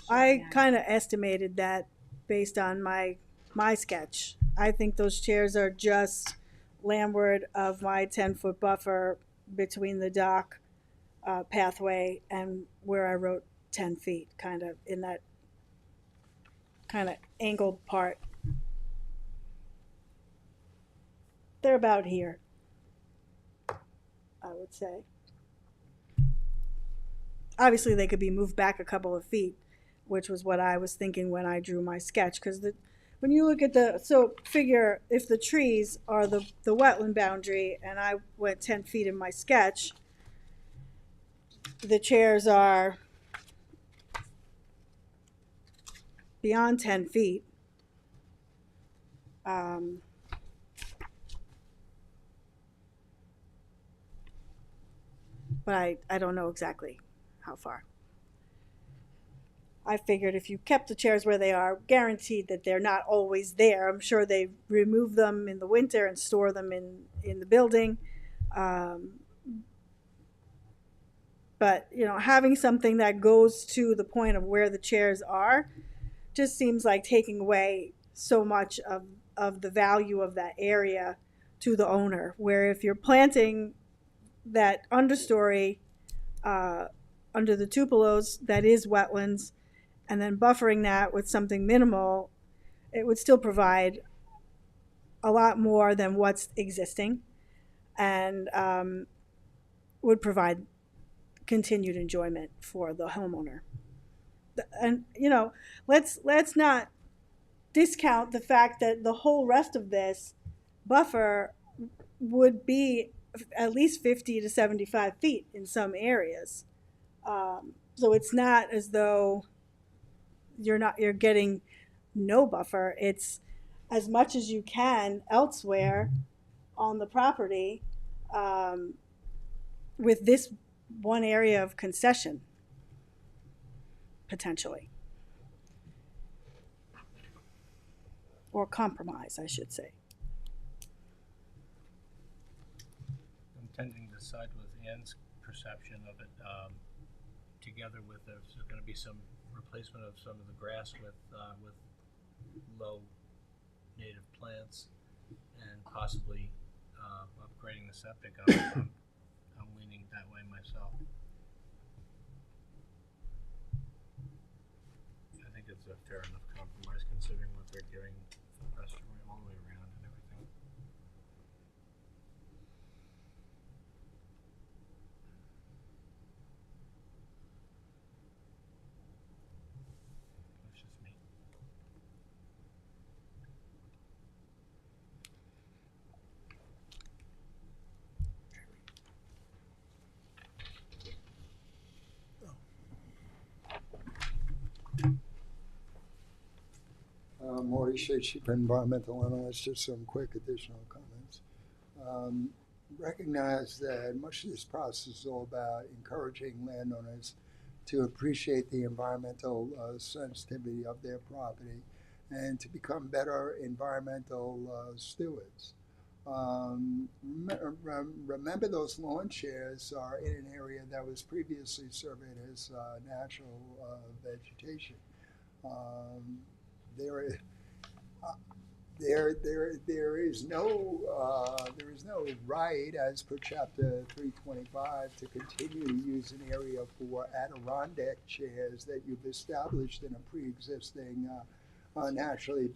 I kind of estimated that based on my sketch. I think those chairs are just landward of my 10-foot buffer between the dock pathway and where I wrote 10 feet, kind of in that kind of angled part. They're about here, I would say. Obviously, they could be moved back a couple of feet, which was what I was thinking when I drew my sketch. Because when you look at figure if the trees are the wetland boundary, and I went 10 feet in my sketch, the chairs are beyond 10 feet. But I don't know exactly how far. I figured if you kept the chairs where they are, guaranteed that they're not always there. I'm sure they remove them in the winter and store them in the building. But, having something that goes to the point of where the chairs are just seems like taking away so much of the value of that area to the owner. Where if you're planting that understory under the tupelos that is wetlands, and then buffering that with something minimal, it would still provide a lot more than what's existing, and would provide continued enjoyment for the homeowner. And let's not discount the fact that the whole rest of this buffer would be at least 50 to 75 feet in some areas. So it's not as though you're getting no buffer. It's as much as you can elsewhere on the property, with this one area of concession, potentially. Or compromise, I should say. I'm tending to side with Ann's perception of it, together with there's going to be some replacement of some of the grass with low native plants, and possibly upgrading the septic. I'm leaning that way myself. I think it's a fair enough compromise considering what they're giving the restaurant all the way around and everything. That's just me. Morty Shea, Chief Environmental Analyst, just some quick additional comments. Recognize that much of this process is all about encouraging landowners to appreciate the environmental sensitivity of their property and to become better environmental stewards. Remember, those lawn chairs are in an area that was previously surveyed as natural vegetation. There is no right, as per Chapter 325, to continue to use an area for Adirondack chairs that you've established in a pre-existing naturally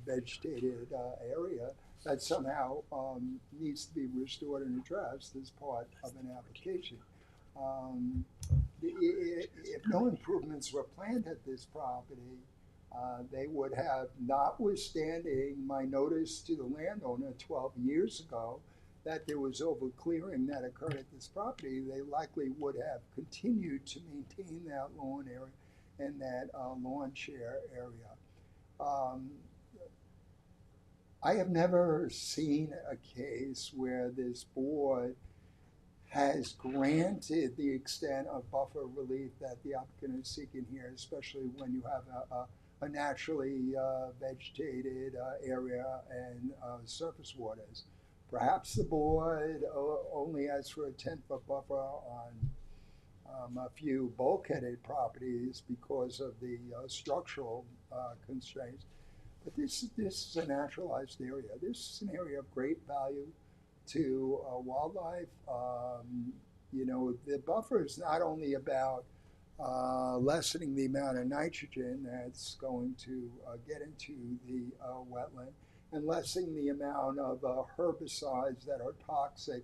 vegetated area that somehow needs to be restored and addressed as part of an application. If no improvements were planned at this property, they would have, notwithstanding my notice to the landowner 12 years ago that there was overclearing that occurred at this property, they likely would have continued to maintain that lawn area and that lawn chair area. I have never seen a case where this board has granted the extent of buffer relief that the applicant is seeking here, especially when you have a naturally vegetated area and surface waters. Perhaps the board only asks for a 10-foot buffer on a few bulkheaded properties because of the structural constraints. But this is a naturalized area. This is an area of great value to wildlife. The buffer is not only about lessening the amount of nitrogen that's going to get into the wetland and lessening the amount of herbicides that are toxic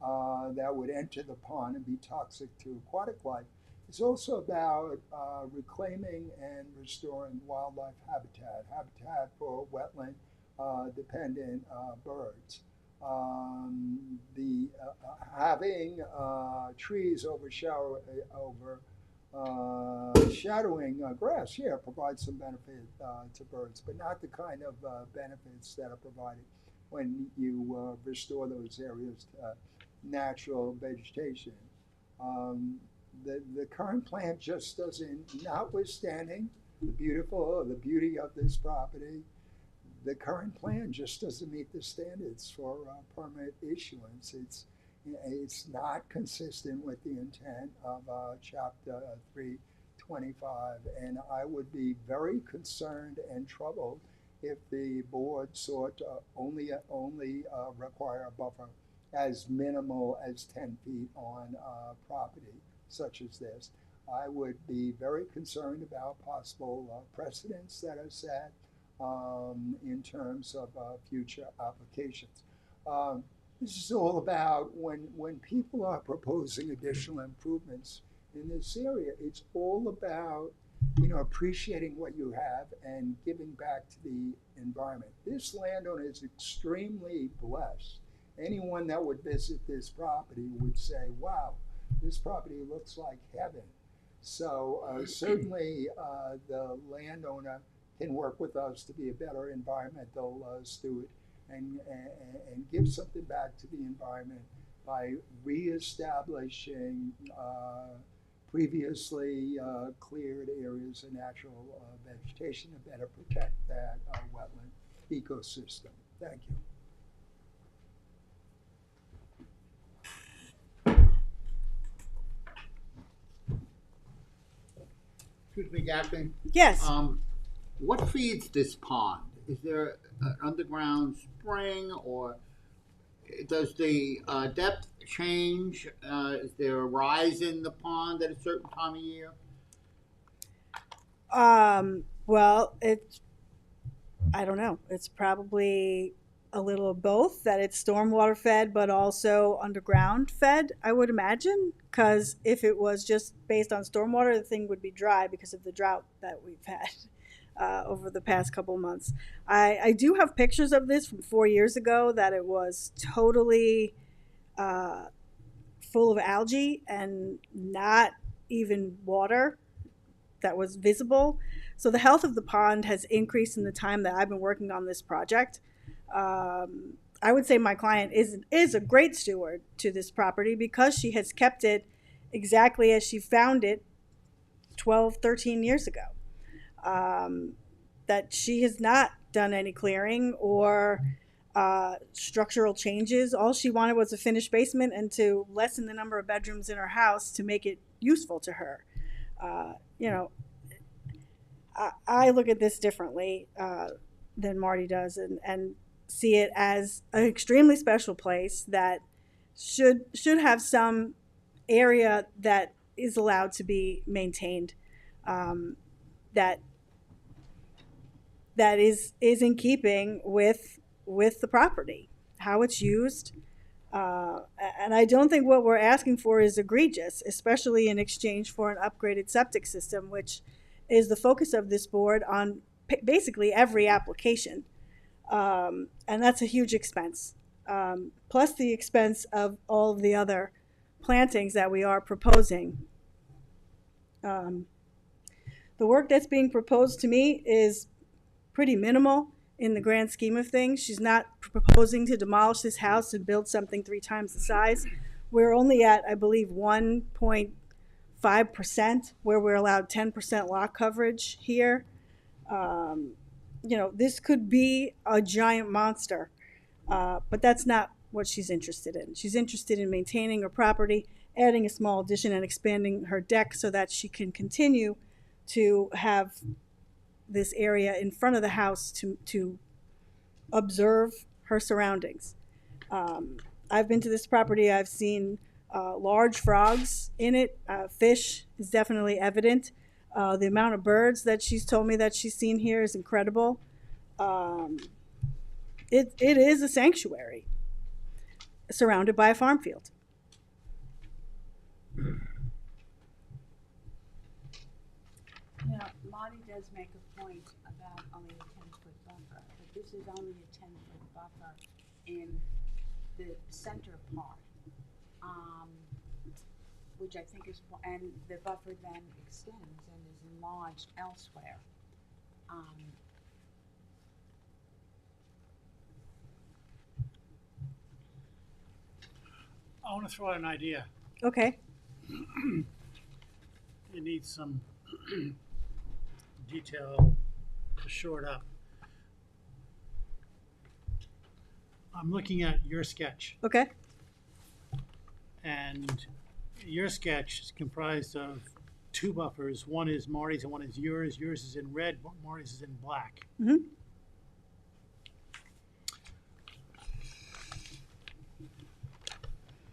that would enter the pond and be toxic to aquatic life. It's also about reclaiming and restoring wildlife habitat for wetland dependent birds. Having trees shadowing grass, yeah, provides some benefit to birds, but not the kind of benefits that are provided when you restore those areas to natural vegetation. The current plan just doesn't, notwithstanding the beauty of this property, the current plan just doesn't meet the standards for permit issuance. It's not consistent with the intent of Chapter 325, and I would be very concerned and troubled if the board sought to only require a buffer as minimal as 10 feet on property such as this. I would be very concerned about possible precedents that are set in terms of future applications. This is all about when people are proposing additional improvements in this area, it's all about appreciating what you have and giving back to the environment. This landowner is extremely blessed. Anyone that would visit this property would say, wow, this property looks like heaven. So certainly the landowner can work with us to be a better environmental steward and give something back to the environment by reestablishing previously cleared areas of natural vegetation to better protect that wetland ecosystem. Thank you. Excuse me, Daphne. Yes. What feeds this pond? Is there an underground spring, or does the depth change? Is there a rise in the pond at a certain time of year? Well, I don't know. It's probably a little of both, that it's stormwater fed, but also underground fed, I would imagine. Because if it was just based on stormwater, the thing would be dry because of the drought that we've had over the past couple months. I do have pictures of this from 4 years ago that it was totally full of algae and not even water that was visible. So the health of the pond has increased in the time that I've been working on this project. I would say my client is a great steward to this property because she has kept it exactly as she found it 12, 13 years ago. That she has not done any clearing or structural changes. All she wanted was a finished basement and to lessen the number of bedrooms in her house to make it useful to her. I look at this differently than Marty does and see it as an extremely special place that should have some area that is allowed to be maintained, that is in keeping with the property, how it's used. And I don't think what we're asking for is egregious, especially in exchange for an upgraded septic system, which is the focus of this board on basically every application. And that's a huge expense, plus the expense of all of the other plantings that we are proposing. The work that's being proposed to me is pretty minimal in the grand scheme of things. She's not proposing to demolish this house and build something 3 times the size. We're only at, I believe, 1.5%, where we're allowed 10% lot coverage here. This could be a giant monster, but that's not what she's interested in. She's interested in maintaining her property, adding a small addition and expanding her deck so that she can continue to have this area in front of the house to observe her surroundings. I've been to this property. I've seen large frogs in it. Fish is definitely evident. The amount of birds that she's told me that she's seen here is incredible. It is a sanctuary. surrounded by a farm field. You know, Marty does make a point about only a 10-foot buffer, but this is only a 10-foot buffer in the center part, which I think is, and the buffer then extends and is enlarged elsewhere. I want to throw out an idea. Okay, It needs some detail to shore it up. I'm looking at your sketch, okay, and your sketch is comprised of two buffers. One is Marty's and one is yours. Yours is in red, Marty's is in black. mm-hmm,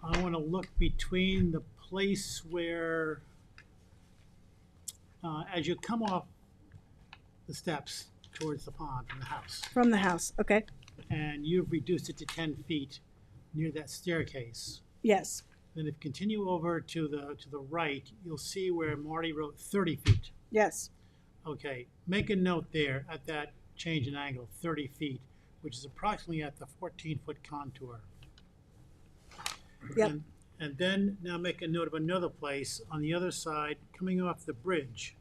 I want to look between the place where, as you come off the steps towards the pond from the house, from the house, okay, and you've reduced it to 10 feet near that staircase. yes, Then if you continue over to the right, you'll see where Marty wrote 30 feet. yes, Okay, make a note there at that change in angle, 30 feet, which is approximately at the 14-foot contour. Yep. And then now make a note of another place on the other side, coming off the bridge.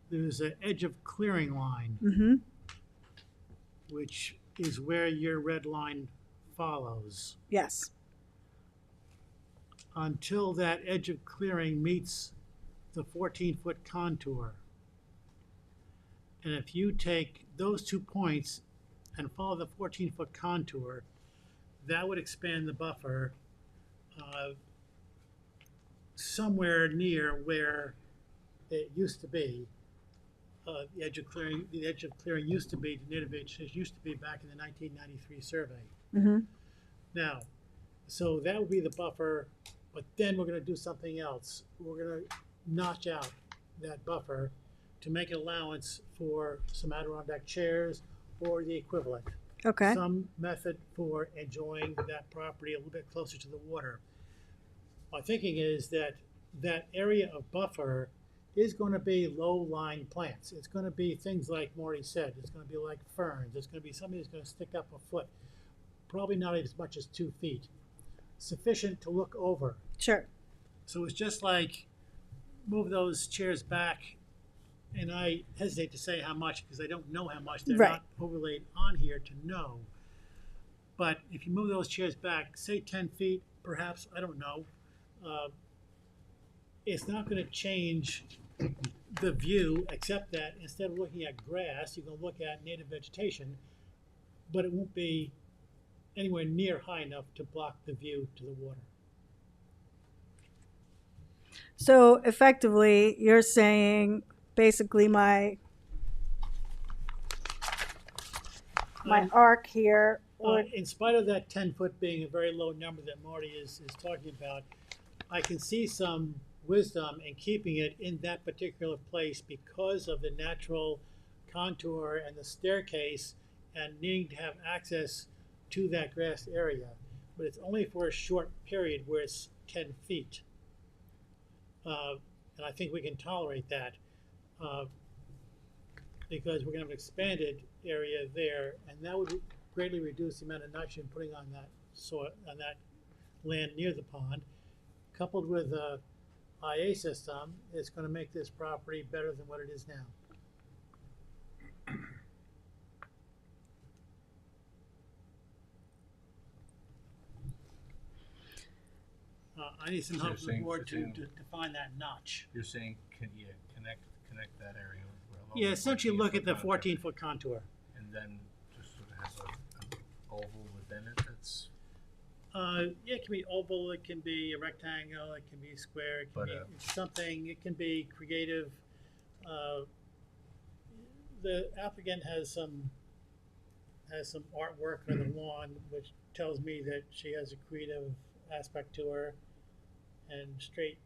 There's an edge of clearing line, mm-hmm, which is where your red line follows. yes, Until that edge of clearing meets the 14-foot contour. And if you take those 2 points and follow the 14-foot contour, that would expand the buffer somewhere near where it used to be. The edge of clearing used to be, the native vegetation used to be back in the 1993 survey. mm-hmm, Now, so that would be the buffer, but then we're gonna do something else. We're gonna notch out that buffer to make an allowance for some Adirondack chairs or the equivalent. okay, Some method for enjoying that property a little bit closer to the water. My thinking is that that area of buffer is going to be low-lying plants. It's going to be things like Marty said. It's going to be like ferns. It's going to be something that's going to stick up a foot. Probably not as much as 2 feet. Sufficient to look over. sure, So it's just like move those chairs back, and I hesitate to say how much because I don't know how much. They're Right. not overlaid on here to know. But if you move those chairs back, say 10 feet, perhaps, I don't know, it's not going to change the view, except that instead of looking at grass, you're going to look at native vegetation, but it won't be anywhere near high enough to block the view to the water. so effectively, you're saying, basically my arc here would, In spite of that 10-foot being a very low number that Marty is talking about, I can see some wisdom in keeping it in that particular place because of the natural contour and the staircase and needing to have access to that grassed area. But it's only for a short period where it's 10 feet. And I think we can tolerate that because we're going to have an expanded area there, and that would greatly reduce the amount of nitrogen putting on that soil, on that land near the pond. Coupled with a IA system, it's going to make this property better than what it is now. I need some So help you're from the saying- board you're to saying- define that notch. You're saying, connect that area. along Yeah, the essentially look at the 14-foot 14-foot contour. And then just sort of have an oval within it that's, Yeah, it can be oval, it can be a rectangle, it can be square, it can But, be something, it can be creative. The applicant has some artwork on the lawn, which tells me that she has a creative aspect to her, and straight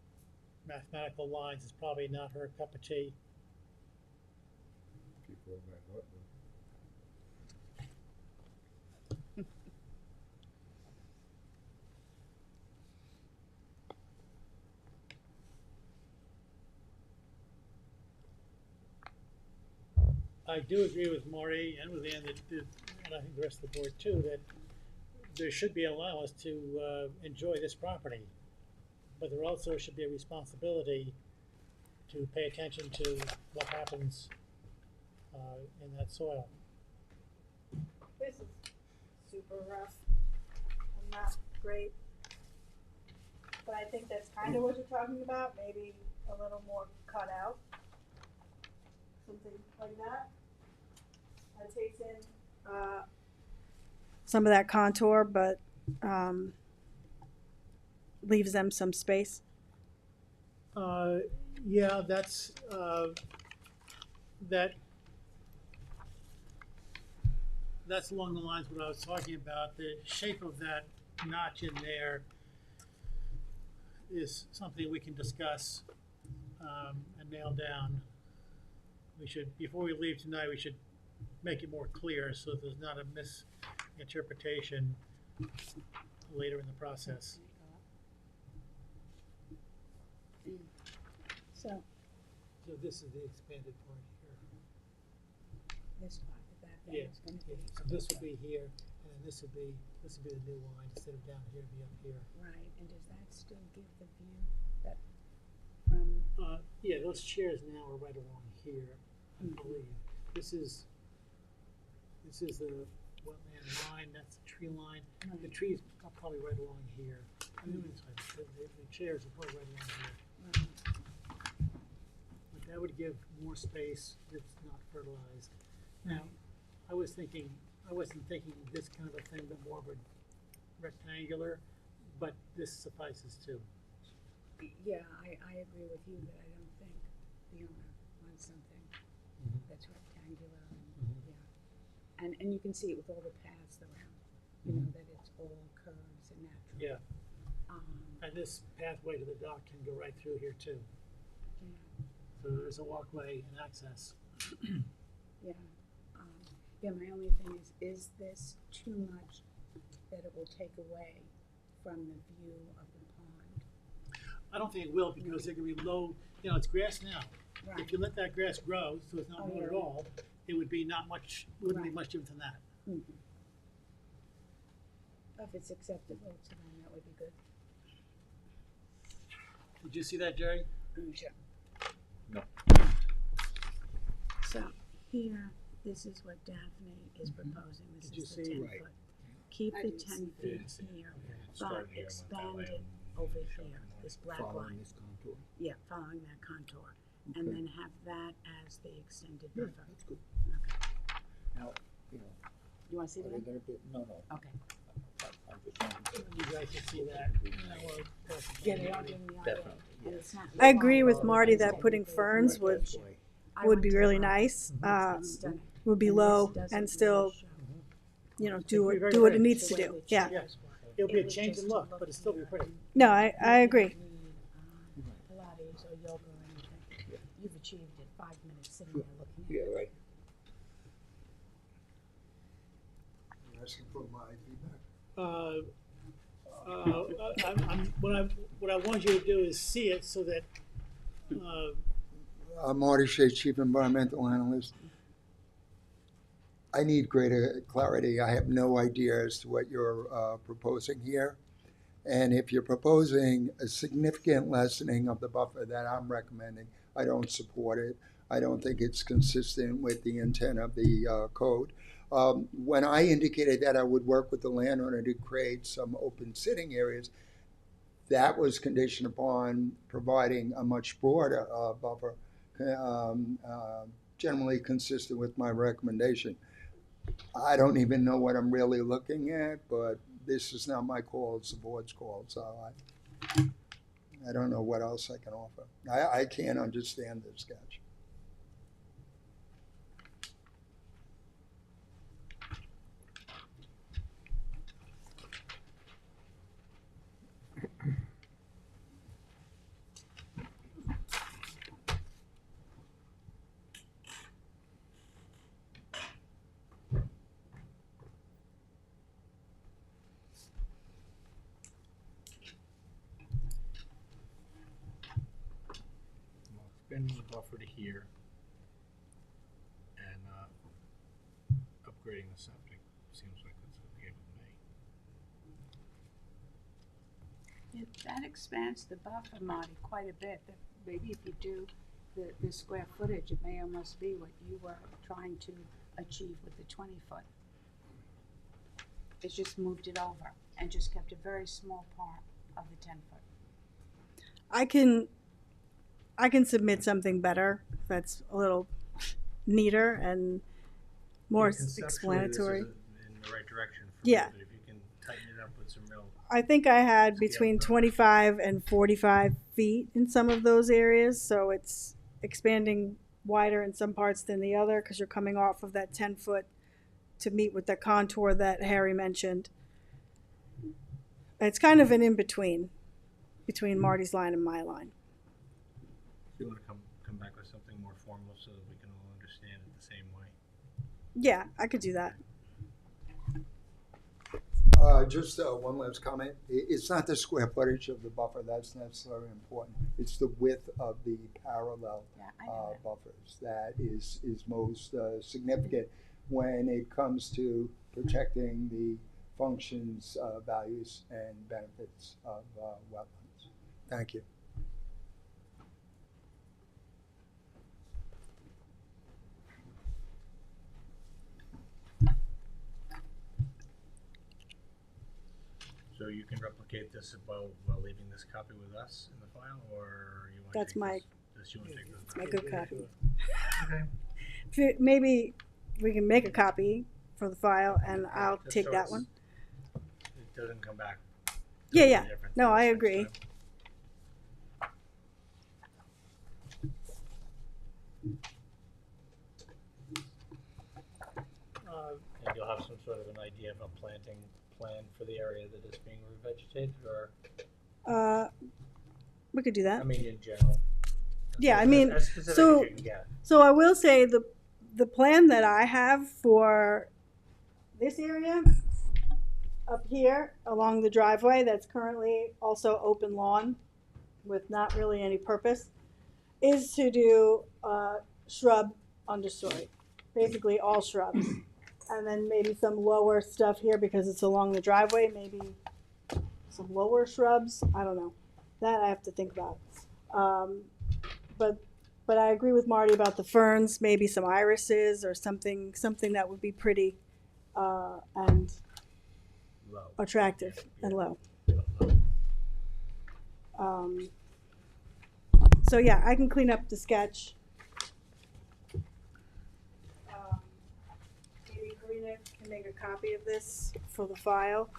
mathematical lines is probably not her cup of tea. People in that hut, I do agree with Marty and with Ann and I think the rest of the board too, that there should be allowance to enjoy this property. But there also should be a responsibility to pay attention to what happens in that soil. This is super rough and not great. But I think that's kind of what you're talking about, maybe a little more cut out. Something like that. That takes in some of that contour, but leaves them some space. Yeah, that's that's along the lines of what I was talking about. The shape of that notch in there is something we can discuss and nail down. We should, before we leave tonight, we should make it more clear so there's not a misinterpretation later in the process. So, So this is the expanded part here. this part, the back Yeah, end is gonna be. so this would be here, and then this would be the new line, instead of down here, it'd be up here. Right, and does that still give the view that from, Yeah, those chairs now are right along here, I believe. This is the wetland line, that's the tree line. The trees are probably right along here. I mean, the chairs are probably right along here. But that would give more space that's not fertilized. Now, I wasn't thinking this kind of a thing, but more of a rectangular, but this suffices too. yeah, I agree with you that I don't think the owner wants something that's rectangular and, yeah. And you can see it with all the paths around, you know, that it's all curves and natural. Yeah, and this pathway to the dock can go right through here too. Yeah. So there's a walkway and access. Yeah, yeah, my only thing is this too much that it will take away from the view of the pond? I don't think it will, because they're gonna be low, you know, it's grass now. Right. If you let that grass grow, so it's not Oh, mowed at yeah. all, it would be not much, wouldn't be Right. much different than that. If it's acceptable to them, that would be good. Did you see that, Jerry? Sure. No. So here, this is what Daphne is proposing, this Did you is the see? 10 Right. foot. Keep I the didn't see 10 that. feet here, but Started here and went that expand way it and over showed here, more. this black Following line. this contour. Yeah, following that contour, and Okay. then have that as the extended Yeah, buffer. that's good. Okay. Now, you know, You wanna see are they that? gonna be, no. Okay. I'm just wondering. You guys can see that. Yeah, they are doing the idea, Definitely, and it's not. I agree with required. Marty It's that technically putting ferns would That's why. I would went be to really Rome. nice. It's stunning. Would be And low this doesn't and still, really show you know, It'd do be it very do what it pretty. needs to the way do. the Yeah. chairs were. It'll be a It was change in just to look, but it's still be here. pretty. No, I You agree. don't need, Pilates or yoga or anything. You've achieved it, 5 minutes sitting there looking at it. Yeah, right. You're asking for my feedback. What I want you to do is see it so that, Marty Shea, Chief Environmental Analyst. I need greater clarity. I have no idea as to what you're proposing here. And if you're proposing a significant lessening of the buffer that I'm recommending, I don't support it. I don't think it's consistent with the intent of the code. When I indicated that I would work with the landowner to create some open sitting areas, that was conditioned upon providing a much broader buffer, generally consistent with my recommendation. I don't even know what I'm really looking at, but this is not my call, it's the board's call, so I don't know what else I can offer. I can't understand this sketch. Expanding the buffer to here. And upgrading the septic seems like it's okay with me. That expands the buffer, Marty, quite a bit. Maybe if you do the square footage, it may almost be what you were trying to achieve with the 20-foot. It's just moved it over and just kept a very small part of the 10-foot. I can submit something better that's a little neater and more Yeah, conceptually, explanatory. This is in the right direction for Yeah. me, but if you can tighten it up with some real, I think I had Scale between numbers. 25 and 45 feet in some of those areas, so it's expanding wider in some parts than the other because you're coming off of that 10-foot to meet with the contour that Harry mentioned. It's kind of an in-between, between Marty's line and my line. you want to come back with something more formal so that we can all understand it the same way. Yeah, I could do that. Just one last comment. It's not the square footage of the buffer that's necessarily important. It's the width of the parallel Yeah, I know that. buffers that is most significant when it comes to protecting the functions, values, and benefits of wetlands. Thank you. So you can replicate this while leaving this copy with us in the file, or you want to That's take my- this you want to take this It's my back? good copy. Okay. Maybe we can make a copy for the file and I'll Just take so that it's- one. It doesn't come back. Yeah, totally yeah. different No, than I this next agree. time. And you'll have some sort of an idea of a planting plan for the area that is being revegetated, or, We could do that. I mean, in general? Yeah, I As- mean, as specific so- as you can get. So I will say the plan that I have for this area up here along the driveway that's currently also open lawn with not really any purpose is to do shrub understory, basically all shrubs. And then maybe some lower stuff here because it's along the driveway, maybe some lower shrubs, I don't know. That I have to think about. But I agree with Marty about the ferns, maybe some irises or something that would be pretty and Low. attractive and low. Low. So yeah, I can clean up the sketch. Maybe Karina can make a copy of this for the file.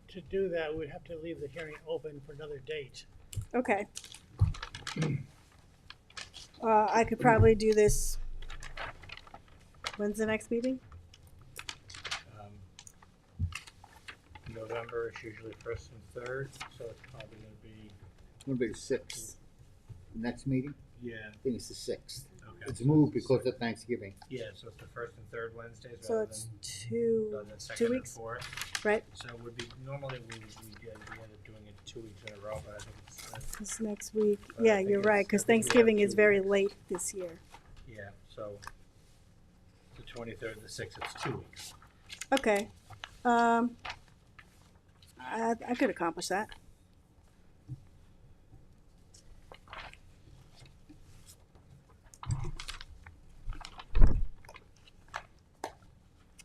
To do that, we'd have to leave the hearing open for another date. Okay. I could probably do this. When's the next meeting? November is usually first and third, so it's probably gonna be, It'll be the 6th. Next meeting? yeah, I think it's the 6th. okay. It's moved because of Thanksgiving. Yeah, so it's the first and third Wednesdays So rather it's than, rather than second and weeks, fourth. right? So it would be, normally we end up doing it 2 weeks in a row, but I think it's, This next week. But I Yeah, think you're it's- right, I because think we have Thanksgiving is 2 very weeks. late this year. yeah, so the 23rd, the 6th, it's 2 weeks. Okay. I could accomplish that.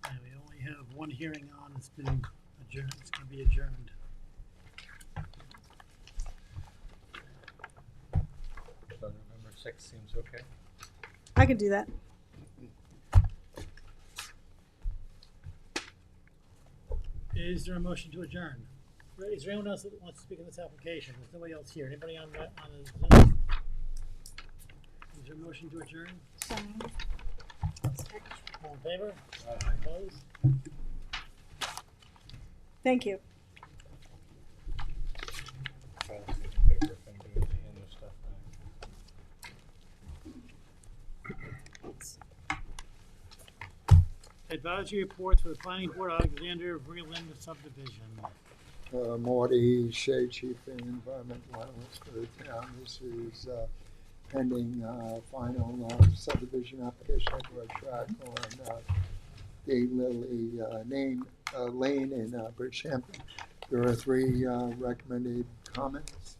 And we only have one hearing on, it's been adjourned, it's gonna be adjourned. So November 6th seems okay. I could do that. Is there a motion to adjourn? Is there anyone else that wants to speak on this application? There's nobody else here. Anybody on the Zoom? Is there a motion to adjourn? All in favor? Opposed? Thank you. Paper if anybody wants to hand Advisory reports for the planning board, Alexander Vreeland subdivision. Marty Shea, Chief Environmental Analyst for the town. This is pending final subdivision application for a track on Daylily Lane in Bridgehampton. There are 3 recommended comments.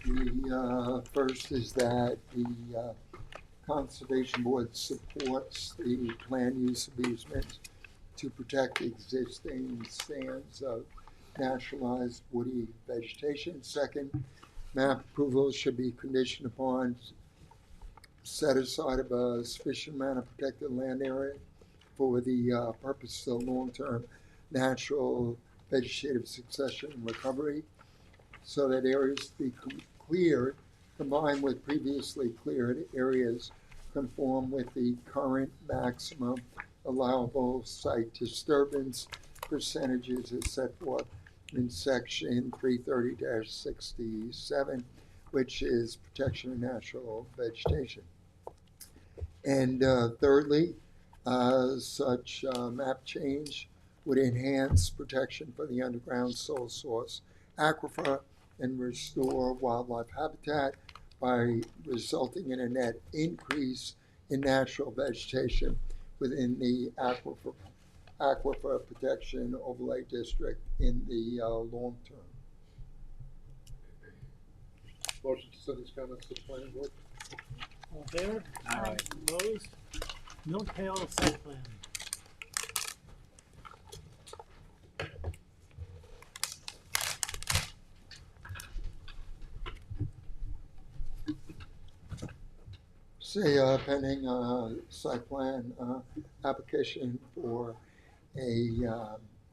The first is that the Conservation Board supports the plan use of easements to protect existing stands of naturalized woody vegetation. Second, map approval should be conditioned upon set aside of a sufficient amount of protected land area for the purpose of long-term natural vegetative succession and recovery, so that areas to be cleared, combined with previously cleared areas, conform with the current maximum allowable site disturbance percentages as set forth in section 330-67, which is protection of natural vegetation. And thirdly, such map change would enhance protection for the underground soil source aquifer and restore wildlife habitat by resulting in a net increase in natural vegetation within the aquifer protection overlay district in the long term. Motion to send these comments to the planning board? All in favor? Aye. Opposed? Milk Pail site plan. Say pending site plan application for a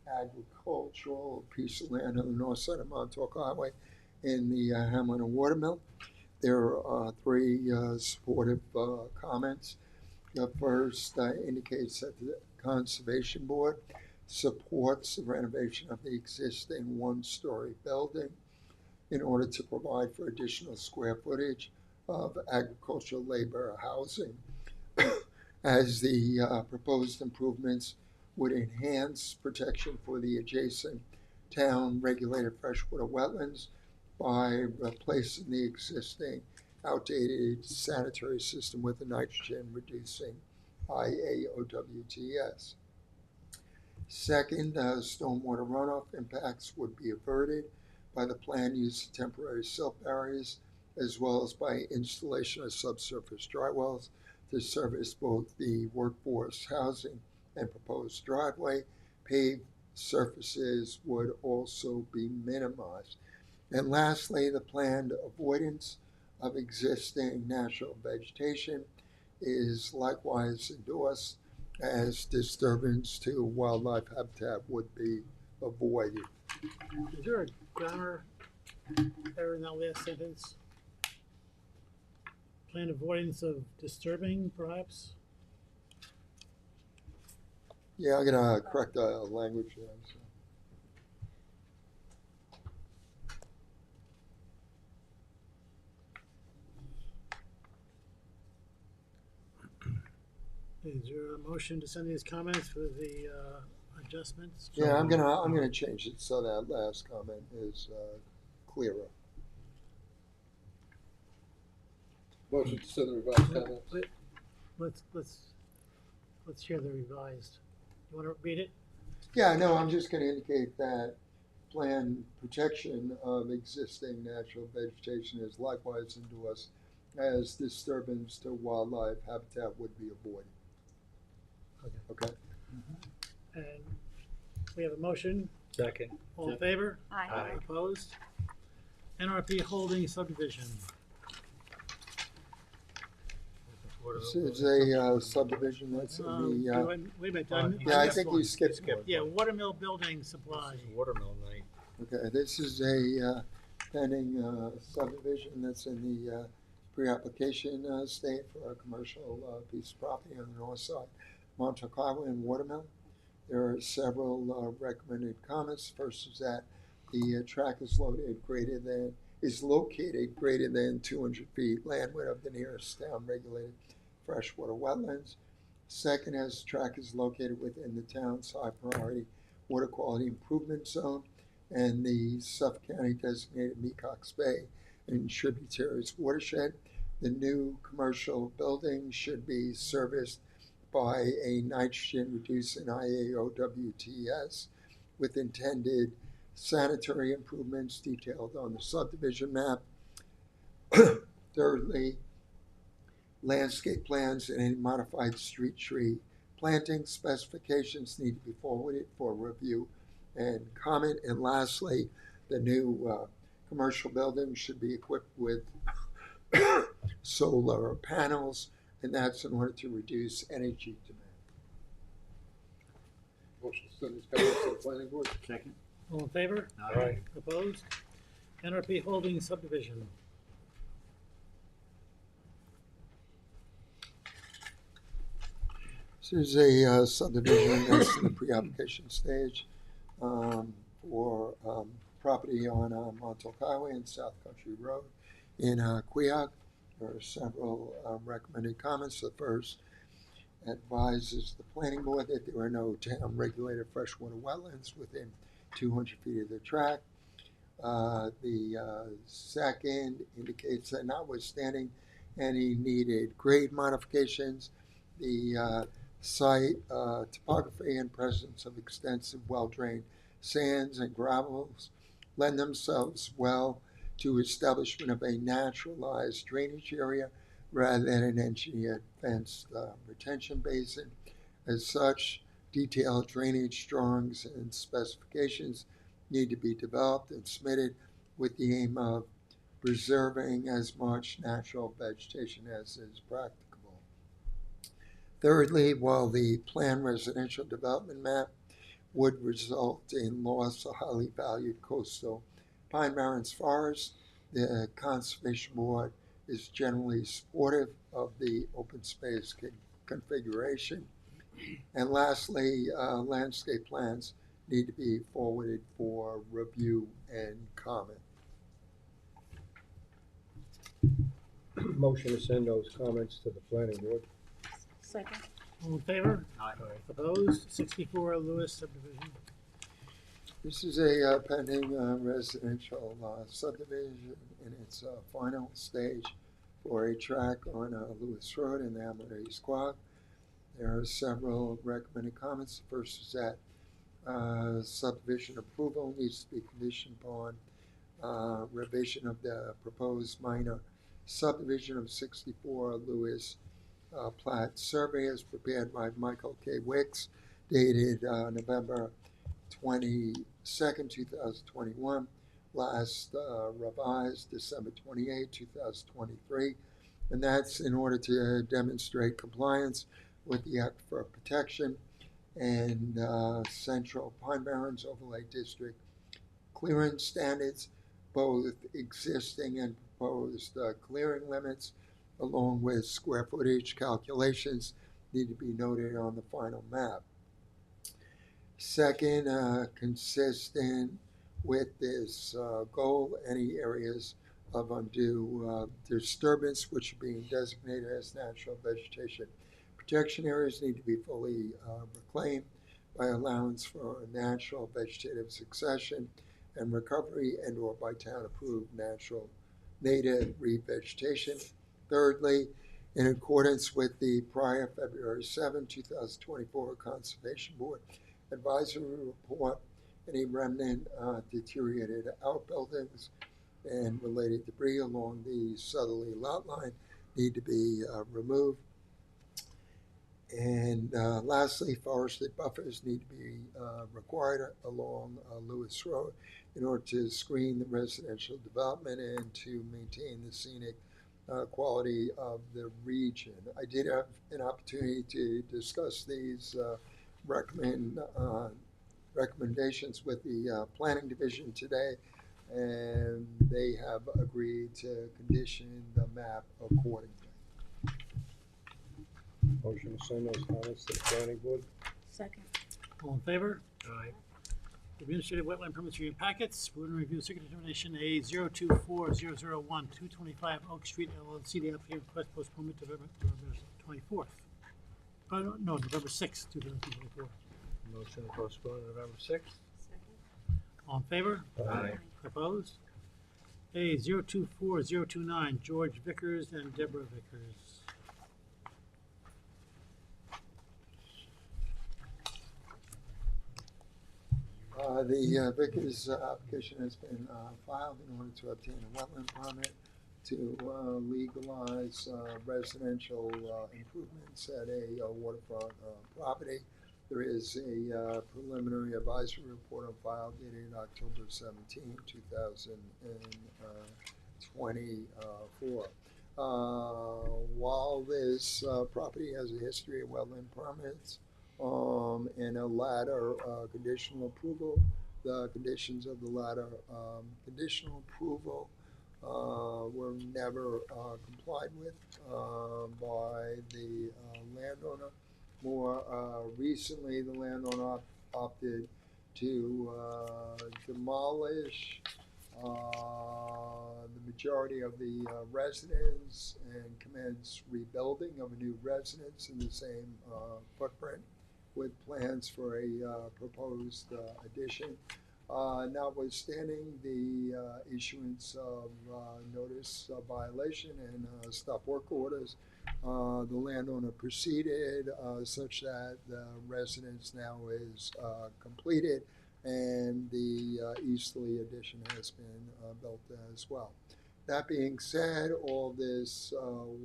agricultural piece of land on the north side of Montauk Highway in the hamlet of Watermill. There are 3 supportive comments. The first indicates that the Conservation Board supports the renovation of the existing 1-story building in order to provide for additional square footage of agricultural labor housing, as the proposed improvements would enhance protection for the adjacent town regulated freshwater wetlands by replacing the existing outdated sanitary system with a nitrogen reducing IAOWTS. Second, stormwater runoff impacts would be averted by the planned use of temporary silt barriers, as well as by installation of subsurface dry wells to service both the workforce housing and proposed driveway. Paved surfaces would also be minimized. And lastly, the planned avoidance of existing natural vegetation is likewise endorsed, as disturbance to wildlife habitat would be avoided. Is there a grammar error in that last sentence? Planned avoidance of disturbing, perhaps? Yeah, I'm gonna correct the language there. So. Is there a motion to send these comments for the adjustments? Yeah, I'm gonna change it so that last comment is clearer. Motion to send the revised comments? Let's hear the revised. You want to read it? Yeah, no, I'm just gonna indicate that planned protection of existing natural vegetation is likewise endorsed, as disturbance to wildlife habitat would be avoided. Okay. And we have a motion. Second. All in favor? Aye. Opposed? NRP Holding subdivision. This is a subdivision that's in the, Wait a minute. I yeah, I missed think one. you skipped one. Yeah, Watermill Building Supply. Watermill night. Okay, this is a pending subdivision that's in the pre-application state for a commercial piece of property on the north side, Montauk Highway in Watermill. There are several recommended comments. First is that the track is located greater than 200 feet landward of the nearest town regulated freshwater wetlands. Second, as the track is located within the town's high priority water quality improvement zone and the Suffolk County designated Mecox Bay and tributaries watershed, the new commercial building should be serviced by a nitrogen-reducing IAOWTS with intended sanitary improvements detailed on the subdivision map. Thirdly, landscape plans and any modified street tree planting specifications need to be forwarded for review and comment. And lastly, the new commercial building should be equipped with solar panels, and that's in order to reduce energy demand. Motion to send these comments to the planning board. Second. All in favor? Aye. Opposed? NRP Holdings subdivision. This is a subdivision that's in the pre-application stage for property on Montauk Highway and South Country Road in Queog. There are several recommended comments. The first advises the planning board that there are no town-regulated freshwater wetlands within 200 feet of the track. The second indicates that notwithstanding any needed grade modifications, the site topography and presence of extensive well-drained sands and gravels lend themselves well to establishment of a naturalized drainage area rather than an engineered fenced retention basin. As such, detailed drainage drawings and specifications need to be developed and submitted with the aim of preserving as much natural vegetation as is practicable. Thirdly, while the planned residential development map would result in loss of highly valued coastal pine barrens forests, the Conservation Board is generally supportive of the open space configuration. And lastly, landscape plans need to be forwarded for review and comment. Motion to send those comments to the planning board. Second. All in favor? Aye. Opposed? 64 Lewis subdivision. This is a pending residential subdivision in its final stage for a track on Lewis Road in the hamlet of East Quogue. There are several recommended comments. The first is that subdivision approval needs to be conditioned upon revision of the proposed minor subdivision of 64 Lewis plat survey as prepared by Michael K. Wicks, dated November 22nd, 2021, last revised December 28, 2023. And that's in order to demonstrate compliance with the Aquifer Protection and Central Pine Barrens Overlay District clearance standards, both existing and proposed clearing limits, along with square footage calculations, need to be noted on the final map. Second, consistent with this goal, any areas of undue disturbance which are being designated as natural vegetation protection areas need to be fully reclaimed by allowance for natural vegetative succession and recovery and or by town approved natural native revegetation. Thirdly, in accordance with the prior February 7, 2024 Conservation Board advisory report, any remnant deteriorated outbuildings and related debris along the southerly lot line need to be removed. And lastly, forested buffers need to be required along Lewis Road in order to screen the residential development and to maintain the scenic quality of the region. I did have an opportunity to discuss these recommendations with the Planning Division today, and they have agreed to condition the map accordingly. Motion to send those comments to the planning board. Second. All in favor? Aye. Administrative wetland permits review packets. We're going to review secret determination A024001, 225 Oak Street LLC. The applicant request postponement to 24th. No, November 6th, 2024. Motion to postpone to November 6th. All in favor? Aye. Opposed? A 024029, George Vickers and Deborah Vickers. The Vickers application has been filed in order to obtain a wetland permit to legalize residential improvements at a waterfront property. There is a preliminary advisory report on file dated October 17, 2024. While this property has a history of wetland permits and a latter conditional approval, the conditions of the latter conditional approval were never complied with by the landowner. More recently, the landowner opted to demolish the majority of the residence and commence rebuilding of a new residence in the same footprint with plans for a proposed addition. Notwithstanding the issuance of notice of violation and stop work orders, the landowner proceeded such that the residence now is completed and the easterly addition has been built as well. That being said, all this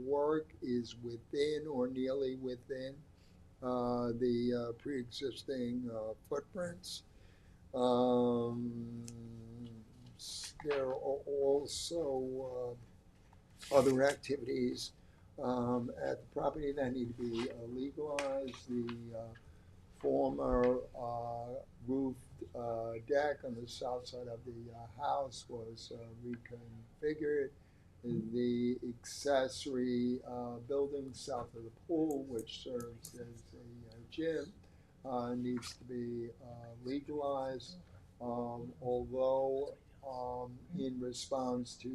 work is within or nearly within the pre-existing footprints. There are also other activities at the property that need to be legalized. The former roofed deck on the south side of the house was reconfigured. The accessory building south of the pool, which serves as a gym, needs to be legalized. Although in response to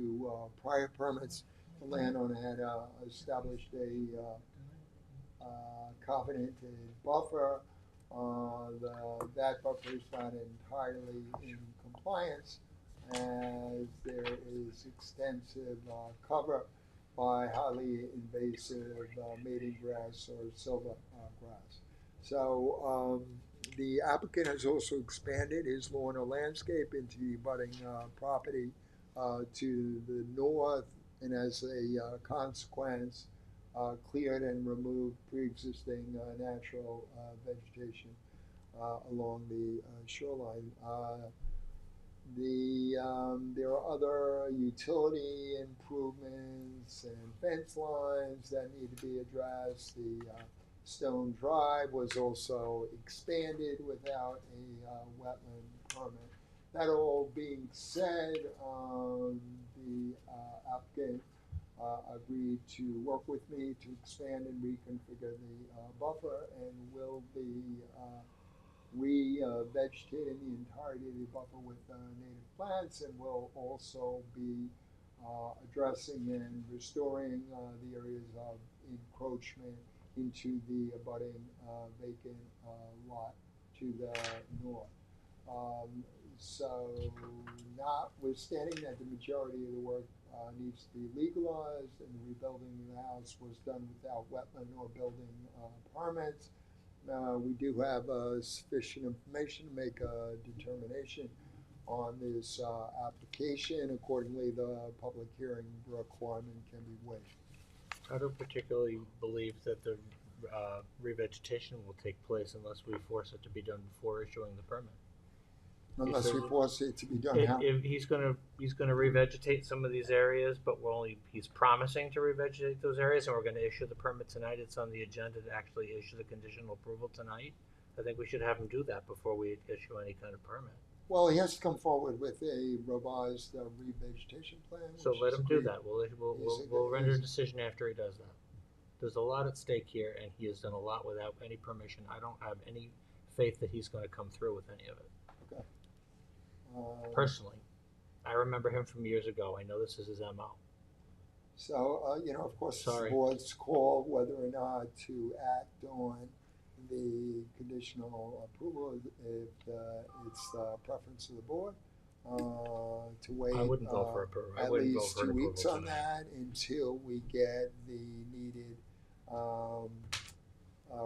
prior permits, the landowner had established a covenanted buffer. That buffer is not entirely in compliance, as there is extensive cover by highly invasive mating grass or silver grass. So the applicant has also expanded his lawn or landscape into the abutting property to the north, and as a consequence, cleared and removed pre-existing natural vegetation along the shoreline. There are other utility improvements and fence lines that need to be addressed. The Stone Drive was also expanded without a wetland permit. That all being said, the applicant agreed to work with me to expand and reconfigure the buffer, and will be re-vegetating the entirety of the buffer with native plants, and will also be addressing and restoring the areas of encroachment into the abutting vacant lot to the north. So notwithstanding that the majority of the work needs to be legalized and the rebuilding of the house was done without wetland or building permits, we do have sufficient information to make a determination on this application. Accordingly, the public hearing requirement can be waived. I don't particularly believe that the revegetation will take place unless we force it to be done before issuing the permit. Unless we force it to be done now. If he's gonna revegetate some of these areas, but he's promising to revegetate those areas, and we're gonna issue the permit tonight. It's on the agenda to actually issue the conditional approval tonight. I think we should have him do that before we issue any kind of permit. Well, he has to come forward with a revised revegetation plan. So let him do that. We'll render a decision after he does that. There's a lot at stake here, and he has done a lot without any permission. I don't have any faith that he's going to come through with any of it. Okay. Personally, I remember him from years ago. I know this is his MO. So, you know, of course, it's the Sorry. board's call whether or not to act on the conditional approval if it's the preference of the board. To wait I wouldn't vote for approval. I at wouldn't vote least for an 2 weeks approval on tonight. that until we get the needed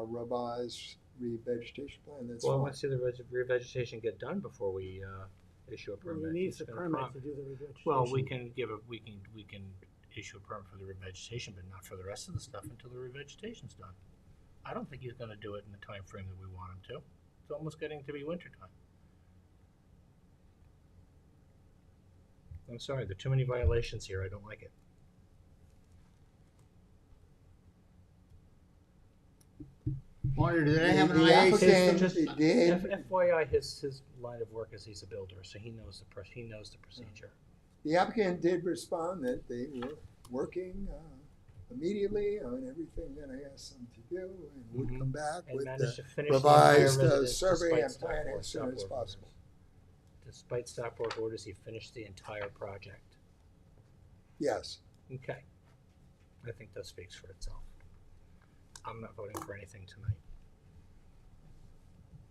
revised revegetation plan. That's Well, I fine. want to see the revegetation get done before we issue a Well, permit. he needs It's the gonna permit prompt- to do the revegetation. Well, we can issue a permit for the revegetation, but not for the rest of the stuff until the revegetation's done. I don't think he's gonna do it in the time frame that we want him to. It's almost getting to be winter time. I'm sorry, there are too many violations here. I don't like it. Wonder, do they have an The IA applicant saying? did, FYI, his line of work is he's a builder, so he knows the procedure. the applicant did respond that they were working immediately on everything that I asked them to do and would Mhm. come back And with managed the to finish the entire revised residence survey despite and stop plan work- as soon stop as work possible. orders. Despite stop work orders, he finished the entire project. Yes. Okay. I think that speaks for itself. I'm not voting for anything tonight.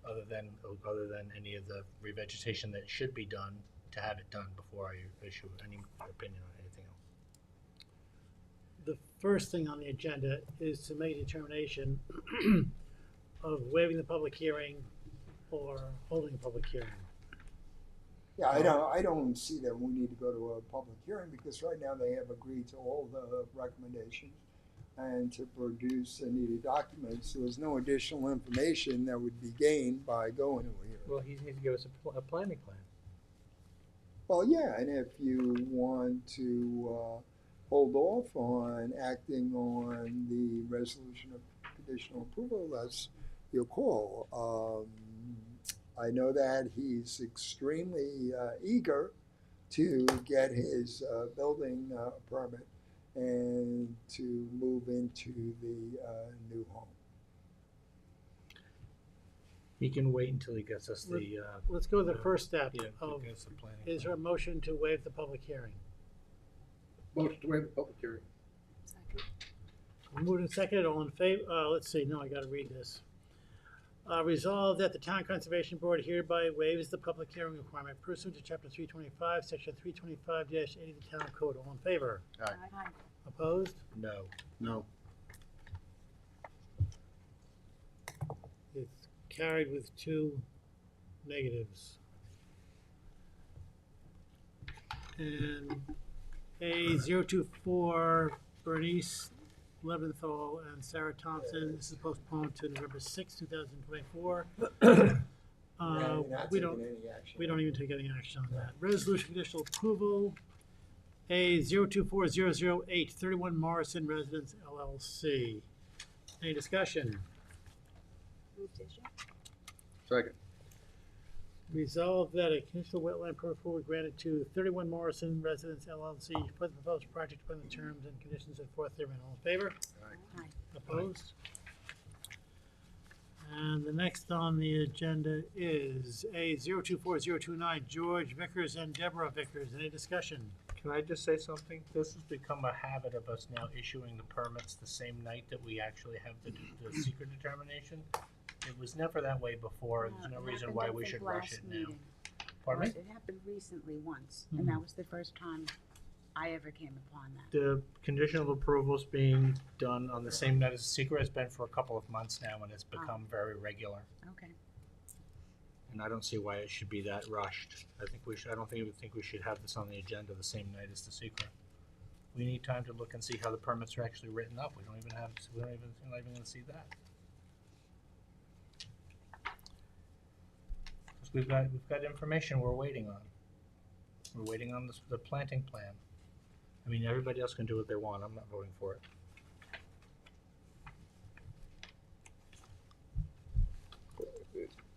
Other than any of the revegetation that should be done, to have it done before I issue any opinion on anything else. The first thing on the agenda is to make a determination of waiving the public hearing or holding a public hearing. Yeah, I don't see that we need to go to a public hearing because right now they have agreed to all the recommendations and to produce the needed documents. So there's no additional information that would be gained by going to a hearing. Well, he needs to give us a planning plan. Well, yeah, and if you want to hold off on acting on the resolution of conditional approval, that's your call. I know that he's extremely eager to get his building permit and to move into the new home. He can wait until he gets us the, Let's go to the first step yeah, of, he gets the planning is there a plan. motion to waive the public hearing? Motion to waive the public hearing. Moved and seconded, all in favor, let's see, no, I gotta read this. Resolved that the Town Conservation Board hereby waives the public hearing requirement pursuant to chapter 325, section 325-80 of the Town Code. All in favor? Aye. Opposed? No. No. It's carried with 2 negatives. And A024 Bernice Leventhal and Sarah Thompson, this is postponed to November 6, 2024. You're not We taking don't, any action. we don't even take any action on that. Resolution conditional approval, A024008, 31 Morrison Residence LLC. Any discussion? Move to issue. Second. Resolved that a conditional wetland permit approval granted to 31 Morrison Residence LLC for the proposed project upon the terms and conditions set forth therein. All in favor? Aye. Opposed? And the next on the agenda is A024029, George Vickers and Deborah Vickers. Any discussion? Can I just say something? This has become a habit of us now issuing the permits the same night that we actually have the secret determination. It was never that way before. There's no It reason happened, why I we think, should rush last it now. meeting. Pardon me? It happened recently once, Mhm. and that was the first time I ever came upon that. The conditional approvals being done on the same night as the secret has been for a couple of months now, and it's become very regular. Okay. And I don't see why it should be that rushed. I don't think we should have this on the agenda the same night as the secret. We need time to look and see how the permits are actually written up. We're not even gonna see that. 'Cause we've got information we're waiting on. We're waiting on the planting plan. I mean, everybody else can do what they want. I'm not voting for it.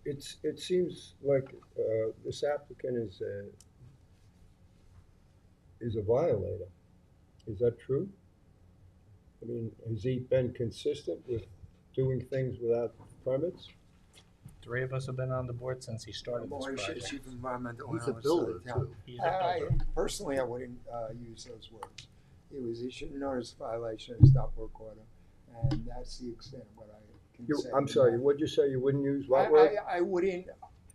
It seems like this applicant is a violator. Is that true? I mean, has he been consistent with doing things without permits? 3 of us have been on the board since he started this Maurice, project. Chief Environmental He's a Analyst of builder the town. too. He's a builder. Personally, I wouldn't use those words. it was issued a notice of violation of stop work order, and that's the extent of what I can say. I'm to sorry, that. what'd you say? You wouldn't use what word? I wouldn't,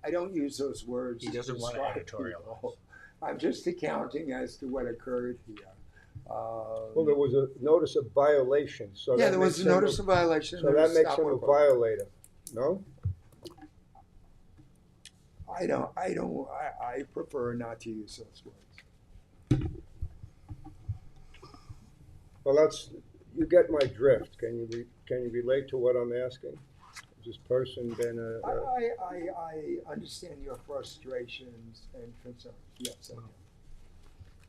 I don't use those words. He doesn't to want to describe editorialize. people. I'm just accounting as to what occurred here. Well, there was a notice of violation, so Yeah, that there was makes a him notice of violation. So and that a makes stop him a work order. violator, no? I prefer not to use those words. Well, you get my drift. Can you relate to what I'm asking? Has this person been I understand your frustrations and concerns, yes, I do.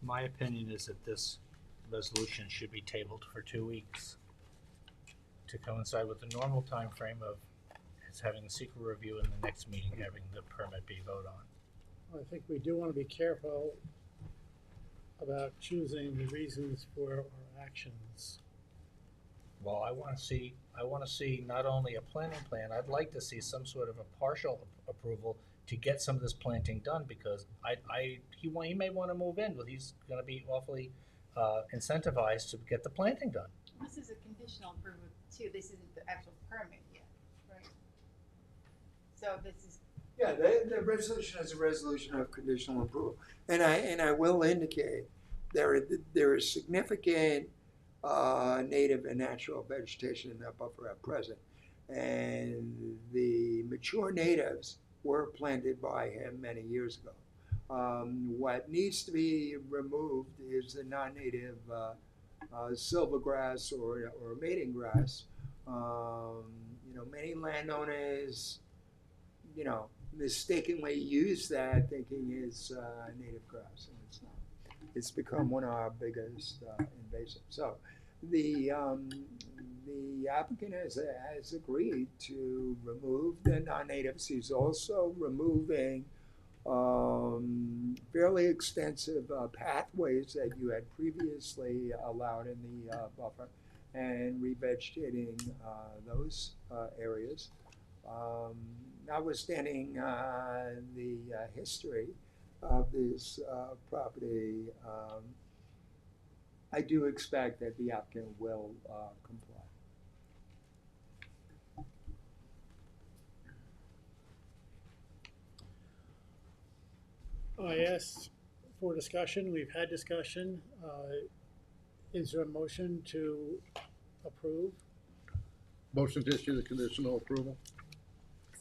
My opinion is that this resolution should be tabled for 2 weeks to coincide with the normal time frame of having the secret review and the next meeting having the permit be voted on. I think we do want to be careful about choosing the reasons for our actions. Well, I want to see not only a planting plan, I'd like to see some sort of a partial approval to get some of this planting done, because he may want to move in, but he's going to be awfully incentivized to get the planting done. This is a conditional approval too, this isn't the actual permit yet, right? So this is, Yeah, the resolution is a resolution of conditional approval. And I will indicate there is significant native and natural vegetation in that buffer at present. And the mature natives were planted by him many years ago. What needs to be removed is the non-native silvergrass or mating grass. Many landowners, mistakenly use that thinking it's native grass, and it's not. It's become one of our biggest invasives. So the applicant has agreed to remove the non-natives. He's also removing fairly extensive pathways that you had previously allowed in the buffer, and revegetating those areas. Notwithstanding the history of this property, I do expect that the applicant will comply. I asked for discussion, we've had discussion. Is there a motion to approve? Motion to issue the conditional approval.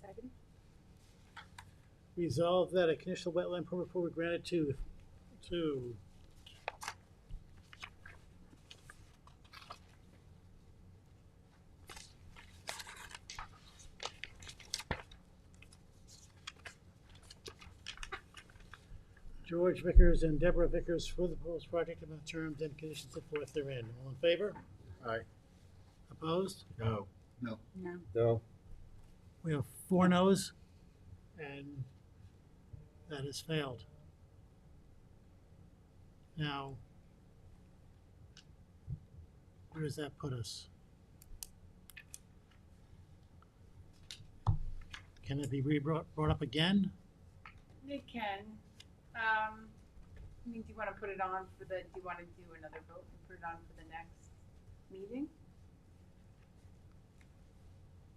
Second? Resolve that a conditional wetland permit will be granted to George Vickers and Deborah Vickers for the proposed project and the terms and conditions set forth therein. All in favor? Aye. Opposed? No. No. No? We have 4 noes, and that has failed. Now, where does that put us? Can it be brought up again? it can, do you wanna put it on do you wanna do another vote and put it on for the next meeting?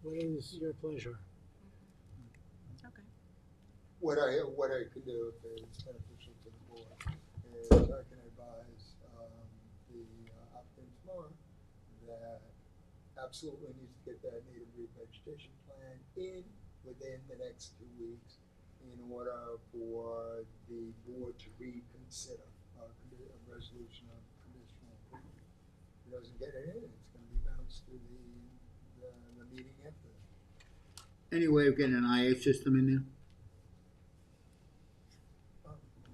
What is your pleasure? Okay. What I could do if it's beneficial to the board is I can advise the applicant tomorrow that absolutely needs to get that native revegetation plan in within the next 2 weeks in order for the board to reconsider a resolution of conditional approval. If it doesn't get it in, it's going to be bounced to the meeting after that. Any way of getting an IA system in there?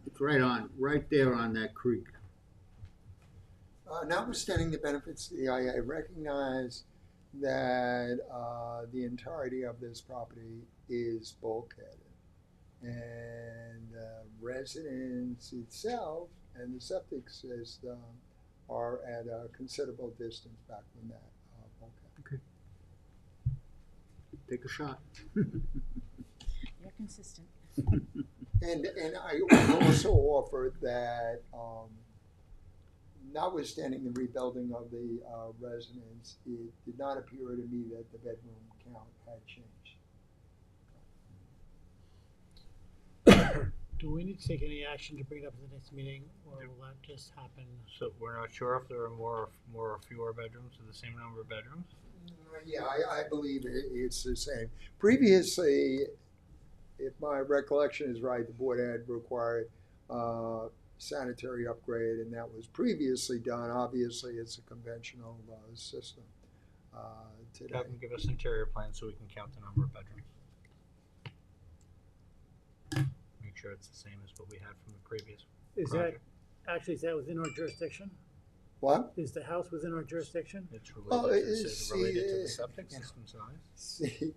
It's right there on that creek. Notwithstanding the benefits to the IA, I recognize that the entirety of this property is bulkheaded. And residence itself and the septic system are at a considerable distance back from that bulkhead. Take a shot. You're consistent. And I would also offer that notwithstanding the rebuilding of the residence, it did not appear to me that the bedroom count had changed. Do we need to take any action to bring it up at the next meeting, or will that just happen? So we're not sure if there are more or fewer bedrooms or the same number of bedrooms? Yeah, I believe it's the same. Previously, if my recollection is right, the board had required sanitary upgrade, and that was previously done. Obviously, it's a conventional system today. Have them give us interior plans so we can count the number of bedrooms. Make sure it's the same as what we had from the previous Is project. is that within our jurisdiction? What? Is the house within our jurisdiction? It's Well, related, it's- related to the septic system size. See,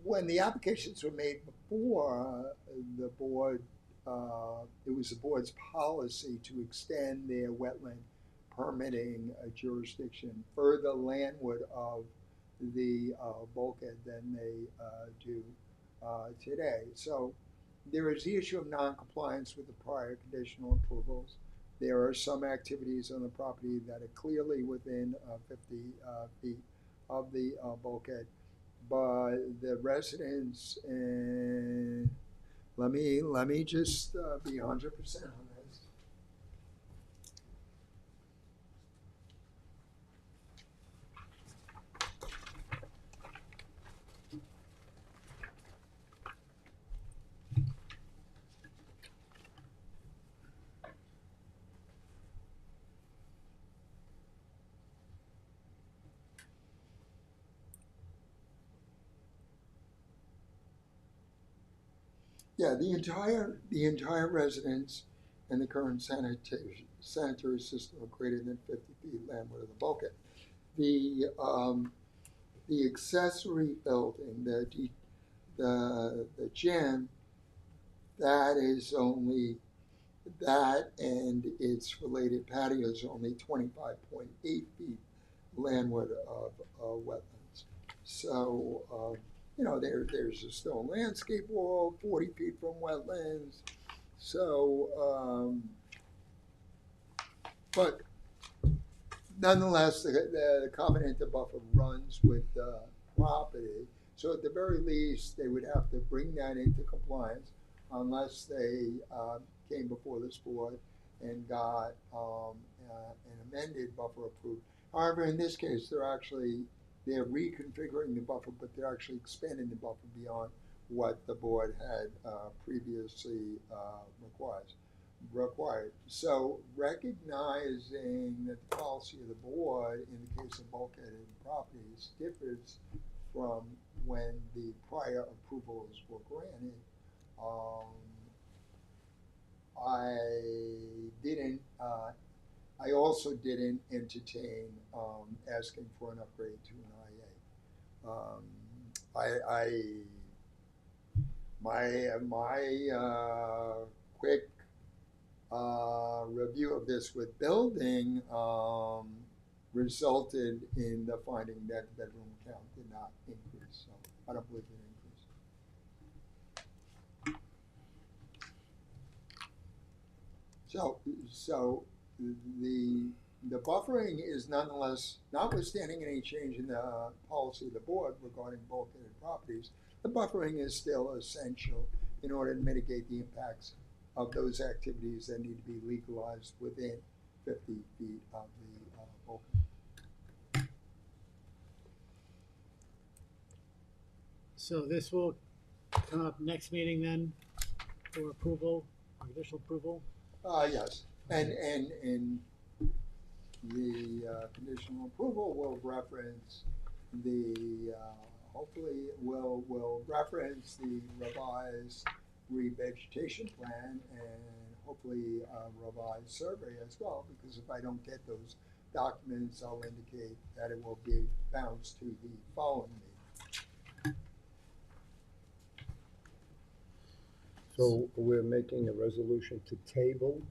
when the applications were made before, the board, it was the board's policy to extend their wetland permitting jurisdiction further landward of the bulkhead than they do today. So there is the issue of non-compliance with the prior conditional approvals. There are some activities on the property that are clearly within 50 feet of the bulkhead. But the residents, and let me just be 100% on this. Yeah, the entire residence and the current sanitary system are greater than 50 feet landward of the bulkhead. The accessory building, the gym, that is only, that and its related patio is only 25.8 feet landward of wetlands. So, there's a stone landscape wall 40 feet from wetlands. So, but nonetheless, the covenanted buffer runs with the property. So at the very least, they would have to bring that into compliance unless they came before this board and got an amended buffer approved. However, in this case, they're reconfiguring the buffer, but they're actually expanding the buffer beyond what the board had previously required. So recognizing that the policy of the board in the case of bulkheaded properties differs from when the prior approvals were granted, I also didn't entertain asking for an upgrade to an IA. My quick review of this with building resulted in the finding that the bedroom count did not increase. So I don't believe it increased. So the buffering is nonetheless, notwithstanding any change in the policy of the board regarding bulkheaded properties, the buffering is still essential in order to mitigate the impacts of those activities that need to be legalized within 50 feet of the bulkhead. So this will come up next meeting then for approval, or additional approval? Yes, and the conditional approval will reference the, hopefully will reference the revised revegetation plan and hopefully a revised survey as well, because if I don't get those documents, I'll indicate that it will be bounced to the following meeting. So we're making a resolution to table?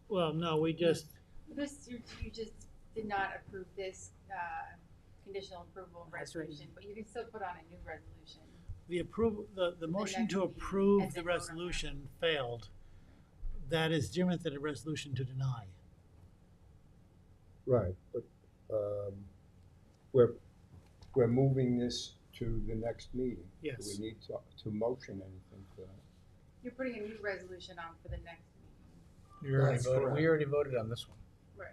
Well, no, we just, You just did not approve this conditional approval resolution, but you can still put on a new resolution. the approval, the motion next to meeting, approve and the then vote on that. resolution failed. That is different than a resolution to deny. Right, but, we're moving this to the next meeting. Yes. Do we need to motion anything for that? You're putting a new resolution on for the next meeting. You already That's voted, correct. we already voted on this one. Right.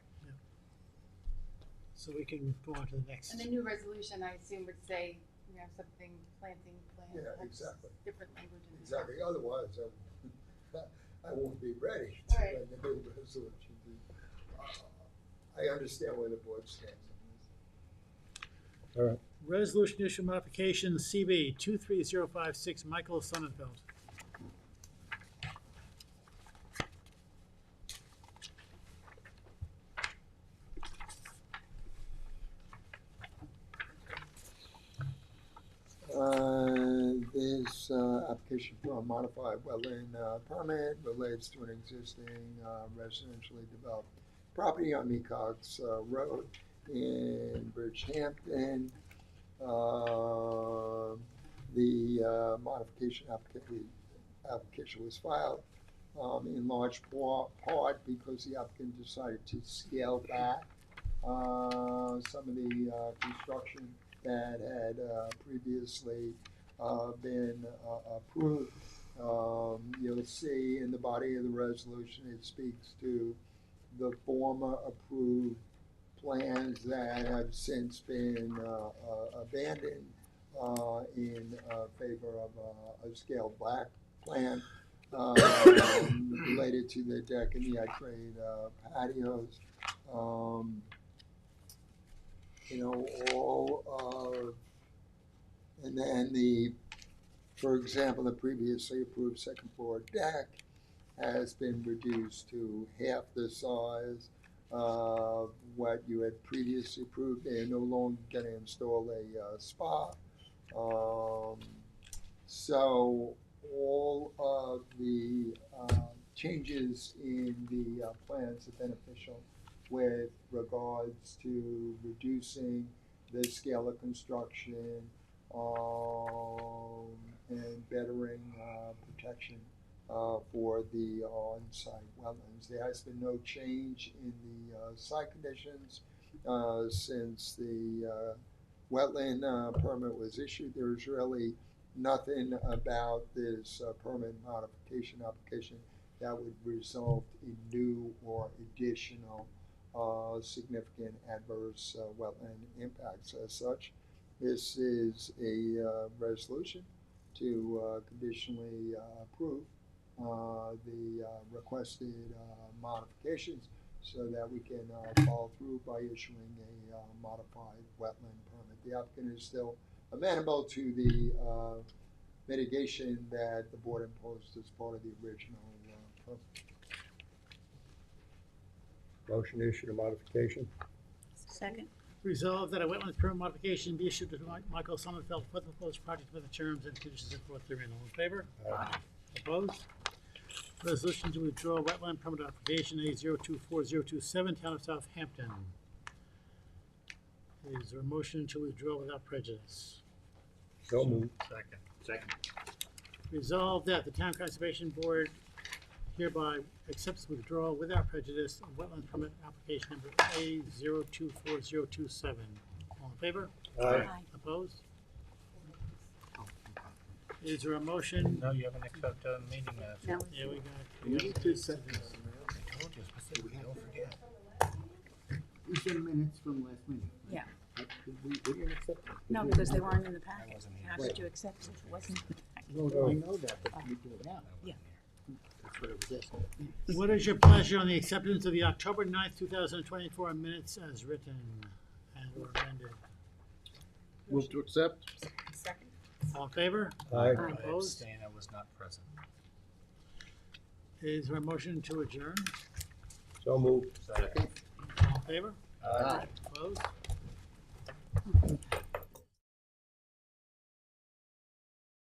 So we can go on to the next. And the new resolution, I assume, would say, something planting plans. Yeah, has exactly. Different language in the. Exactly, otherwise I won't be ready to Right. write the new resolution. I understand where the board stands on this. All right, Resolution issue modification CB 23056, Michael Sonnenfeld. This application for a modified wetland permit relates to an existing residentially developed property on Mecox Road in Bridgehampton. The modification application was filed in large part because the applicant decided to scale back some of the construction that had previously been approved. You'll see in the body of the resolution, it speaks to the former approved plans that have since been abandoned in favor of a scaled back plan related to the deck and the I-trade patios. And then for example, the previously approved second floor deck has been reduced to half the size of what you had previously approved. They are no longer going to install a spa. So all of the changes in the plans are beneficial with regards to reducing the scale of construction and bettering protection for the on-site wetlands. There has been no change in the site conditions since the wetland permit was issued. There's really nothing about this permit modification application that would result in new or additional significant adverse wetland impacts. As such, this is a resolution to conditionally approve the requested modifications so that we can follow through by issuing a modified wetland permit. The applicant is still amenable to the mitigation that the board imposed as part of the original permit. motion to issue the modification. Second. Resolved that a wetlands permit modification be issued to Michael Sonnenfeld for the proposed project with the terms and conditions set forth therein. All in favor? Aye. Opposed? Resolution to withdraw wetland permit application A024027, Town of Southampton. Is there a motion to withdraw without prejudice? So moved. Second. Resolved that the Town Conservation Board hereby accepts withdrawal without prejudice of wetland permit application number A024027. All in favor? Aye. Opposed? Is there a motion? No, you haven't accepted meeting minutes. No. Yeah, we got. We need to accept this. I told you specifically, don't forget. These are minutes from last meeting. Yeah. We didn't accept them. No, because they weren't in the packet. wasn't here. How did you accept it if it wasn't in the packet? Well, I know that, but you do it now. Yeah. That's what it was asking. What is your pleasure on the acceptance of the October 9th, 2024 minutes as written and or amended? Move to accept? Second. All in favor? Aye. I Opposed? abstain, I was not present. Is there a motion to adjourn? So moved. Second. All in favor? Aye.